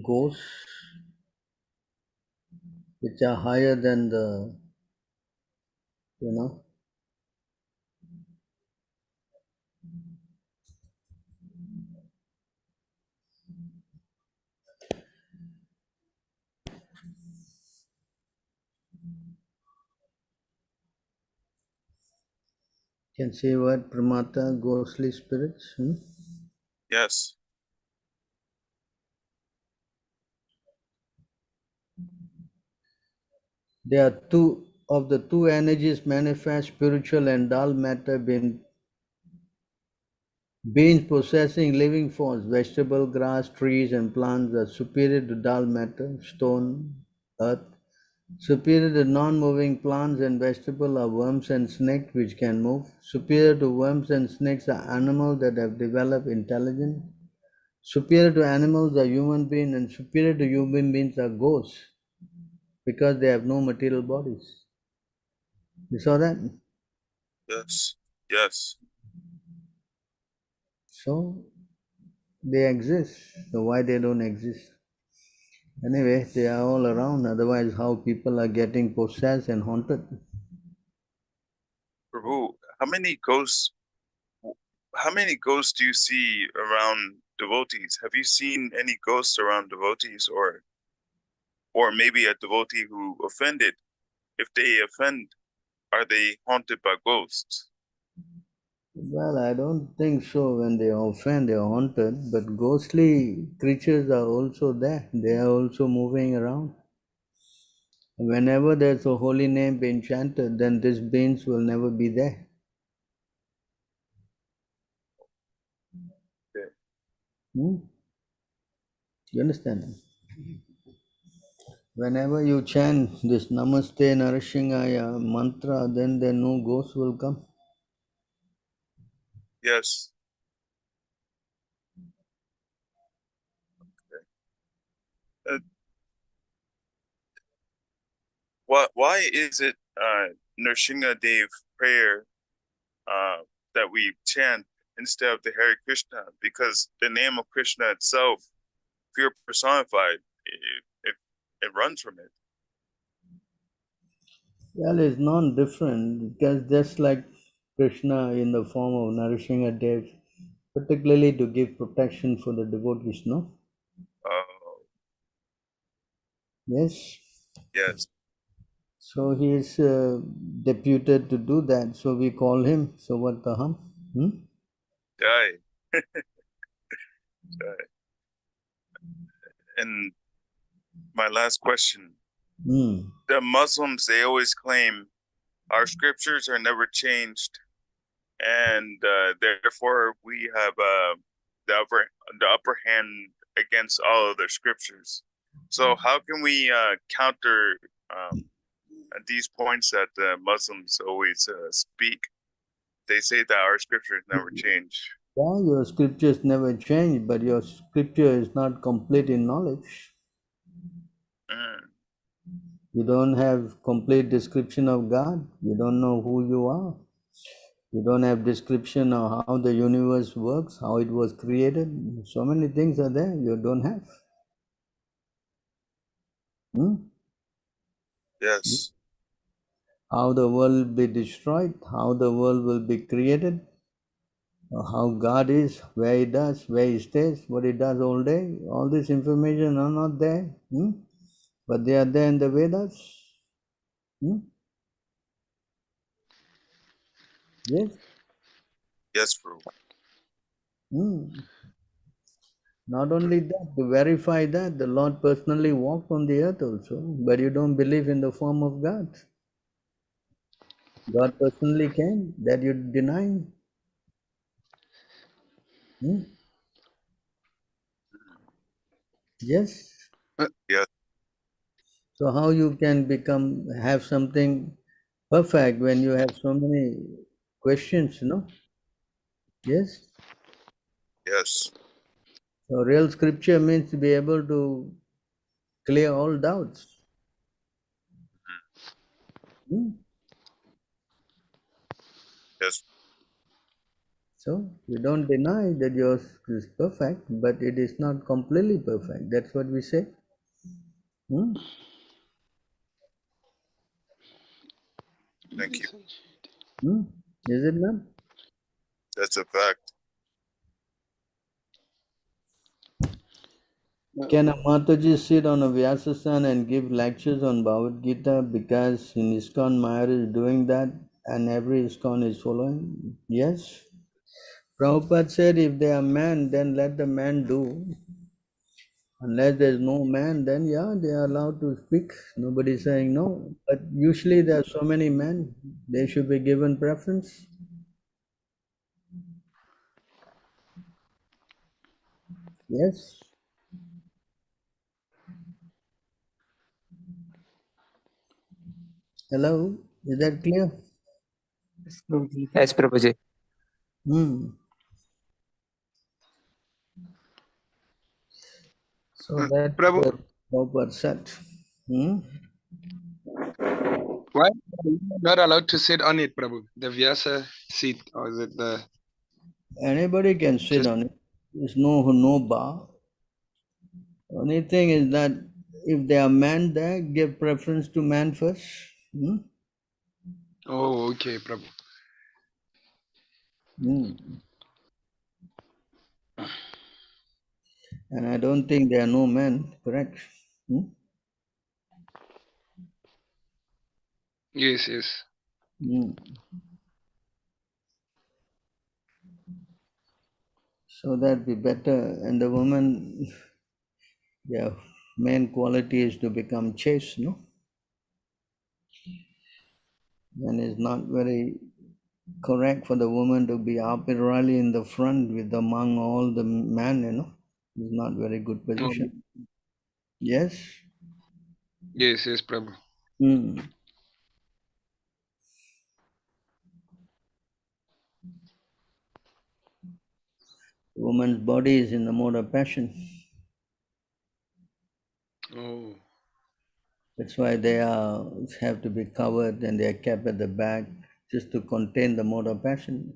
S2: ghosts which are higher than the, Can say what? Pramata, ghostly spirits?
S8: Yes.
S2: There are two of the two energies manifest, spiritual and dull matter, beings possessing living forms, vegetable, grass, trees and plants are superior to dull matter, stone, earth. Superior to non-moving plants and vegetables are worms and snakes which can move. Superior to worms and snakes are animals that have developed intelligence. Superior to animals are human beings, and superior to human beings are ghosts because they have no material bodies. You saw that?
S8: Yes. Yes.
S2: So they exist. So why they don't exist? Anyway, they are all around. Otherwise, how people are getting possessed and haunted?
S8: Prabhu, how many ghosts do you see around devotees? Have you seen any ghosts around devotees, or maybe a devotee who offended? If they offend, are they haunted by ghosts?
S2: Well, I don't think so. When they offend, they are haunted. But ghostly creatures are also there. They are also moving around. Whenever there's a holy name being chanted, then these beings will never be there.
S8: Okay.
S2: You understand? Whenever you chant this Namaste Narashingaya mantra, then no ghost will come.
S8: Yes. Okay. Why is it Nrsimha Dev prayer that we chant instead of the Hare Krishna? Because the name of Krishna itself, if you're personified, it runs from it.
S2: Well, it's non-different because just like Krishna in the form of Narasingha Dev, particularly to give protection for the devotees, no? Yes.
S8: Yes.
S2: So he is deputed to do that. So we call him Savataham.
S8: Jai. Jai. And my last question. The Muslims, they always claim our scriptures are never changed, and therefore we have the upper hand against all of their scriptures. So how can we counter these points that the Muslims always speak? They say that our scriptures never change.
S2: Yeah, your scriptures never change, but your scripture is not complete in knowledge. You don't have complete description of God. You don't know who you are. You don't have description of how the universe works, how it was created. So many things are there you don't have.
S8: Yes.
S2: How the world will be destroyed, how the world will be created, how God is, where He does, where He stays, what He does all day. All this information are not there, but they are there in the Vedas. Yes?
S8: Yes, Prabhu.
S2: Not only that, to verify that, the Lord personally walked on the earth also, but you don't believe in the form of God. God personally came, that you deny. Yes?
S8: Yes.
S2: So how you can have something perfect when you have so many questions, no? Yes?
S8: Yes.
S2: So real scripture means to be able to clear all doubts.
S8: Yes.
S2: So we don't deny that yours is perfect, but it is not completely perfect. That's what we say.
S8: Thank you.
S2: Is it not?
S8: That's a fact.
S2: Can a Mataji sit on a Vyasasana and give lectures on Bhagavad Gita because in ISKCON Mayur is doing that? and every ISKCON is following? Yes. Prabhupada said, if they are man, then let the man do. Unless there is no man, then yeah, they are allowed to speak. Nobody is saying no. But usually there are so many men, they should be given preference. Yes. Hello, is that clear?
S10: Yes, Prabhuji.
S2: So that's
S7: Prabhu,
S2: what Prabhupada said.
S7: why are you not allowed to sit on it, Prabhu? The Vyasa seat, or is it the?
S2: Anybody can sit on it. There's no bar. Only thing is that if there are men there, give preference to man first.
S7: Oh, okay, Prabhu.
S2: And I don't think there are no men, correct?
S7: Yes.
S2: So that be better. And the woman, their main quality is to become chaste, no? And it's not very correct for the woman to be up early in the front with among all the men, It's not very good position. Yes?
S7: Yes, Prabhu.
S2: Woman's body is in the mode of passion.
S7: Oh.
S2: That's why they have to be covered and they are kept at the back just to contain the mode of passion.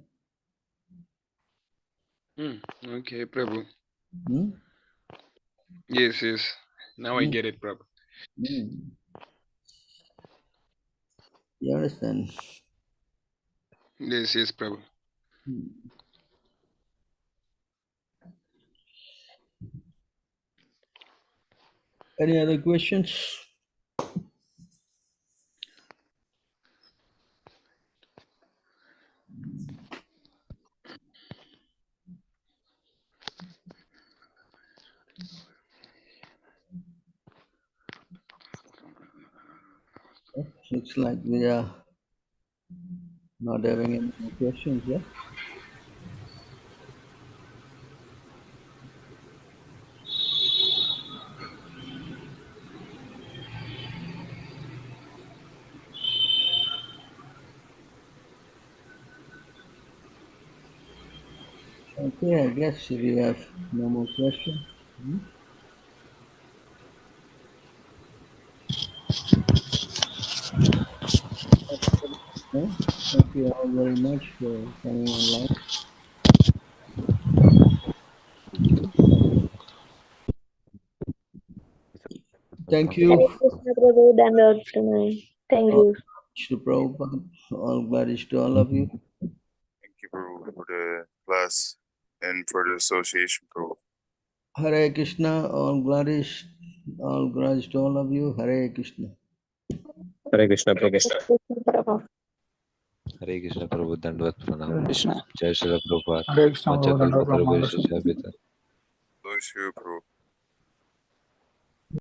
S7: Okay, Prabhu. Yes. Now I get it, Prabhu.
S2: You understand?
S7: Yes, Prabhu.
S2: Any other questions? Looks like we are not having any more questions, yeah? Okay, I guess we have no more questions. Thank you all very much for coming online. Thank you.
S11: Thank you.
S2: Shri Prabhupada, all glories to all of you.
S8: Thank you, Prabhu, for the class and for the association, Prabhu.
S2: Hare Krishna, all glories to all of you. Hare Krishna.
S10: Hare Krishna, Prabhu.
S12: Hare Krishna, Prabhu. Dandvat Pranam.
S13: Krishna.
S12: Jai Shri Prabhupada.
S13: Hare Krishna,
S12: Pancha
S13: Prabhu.
S12: Kalpa Tarubhesha Shabhita.
S8: Bless you, Prabhu.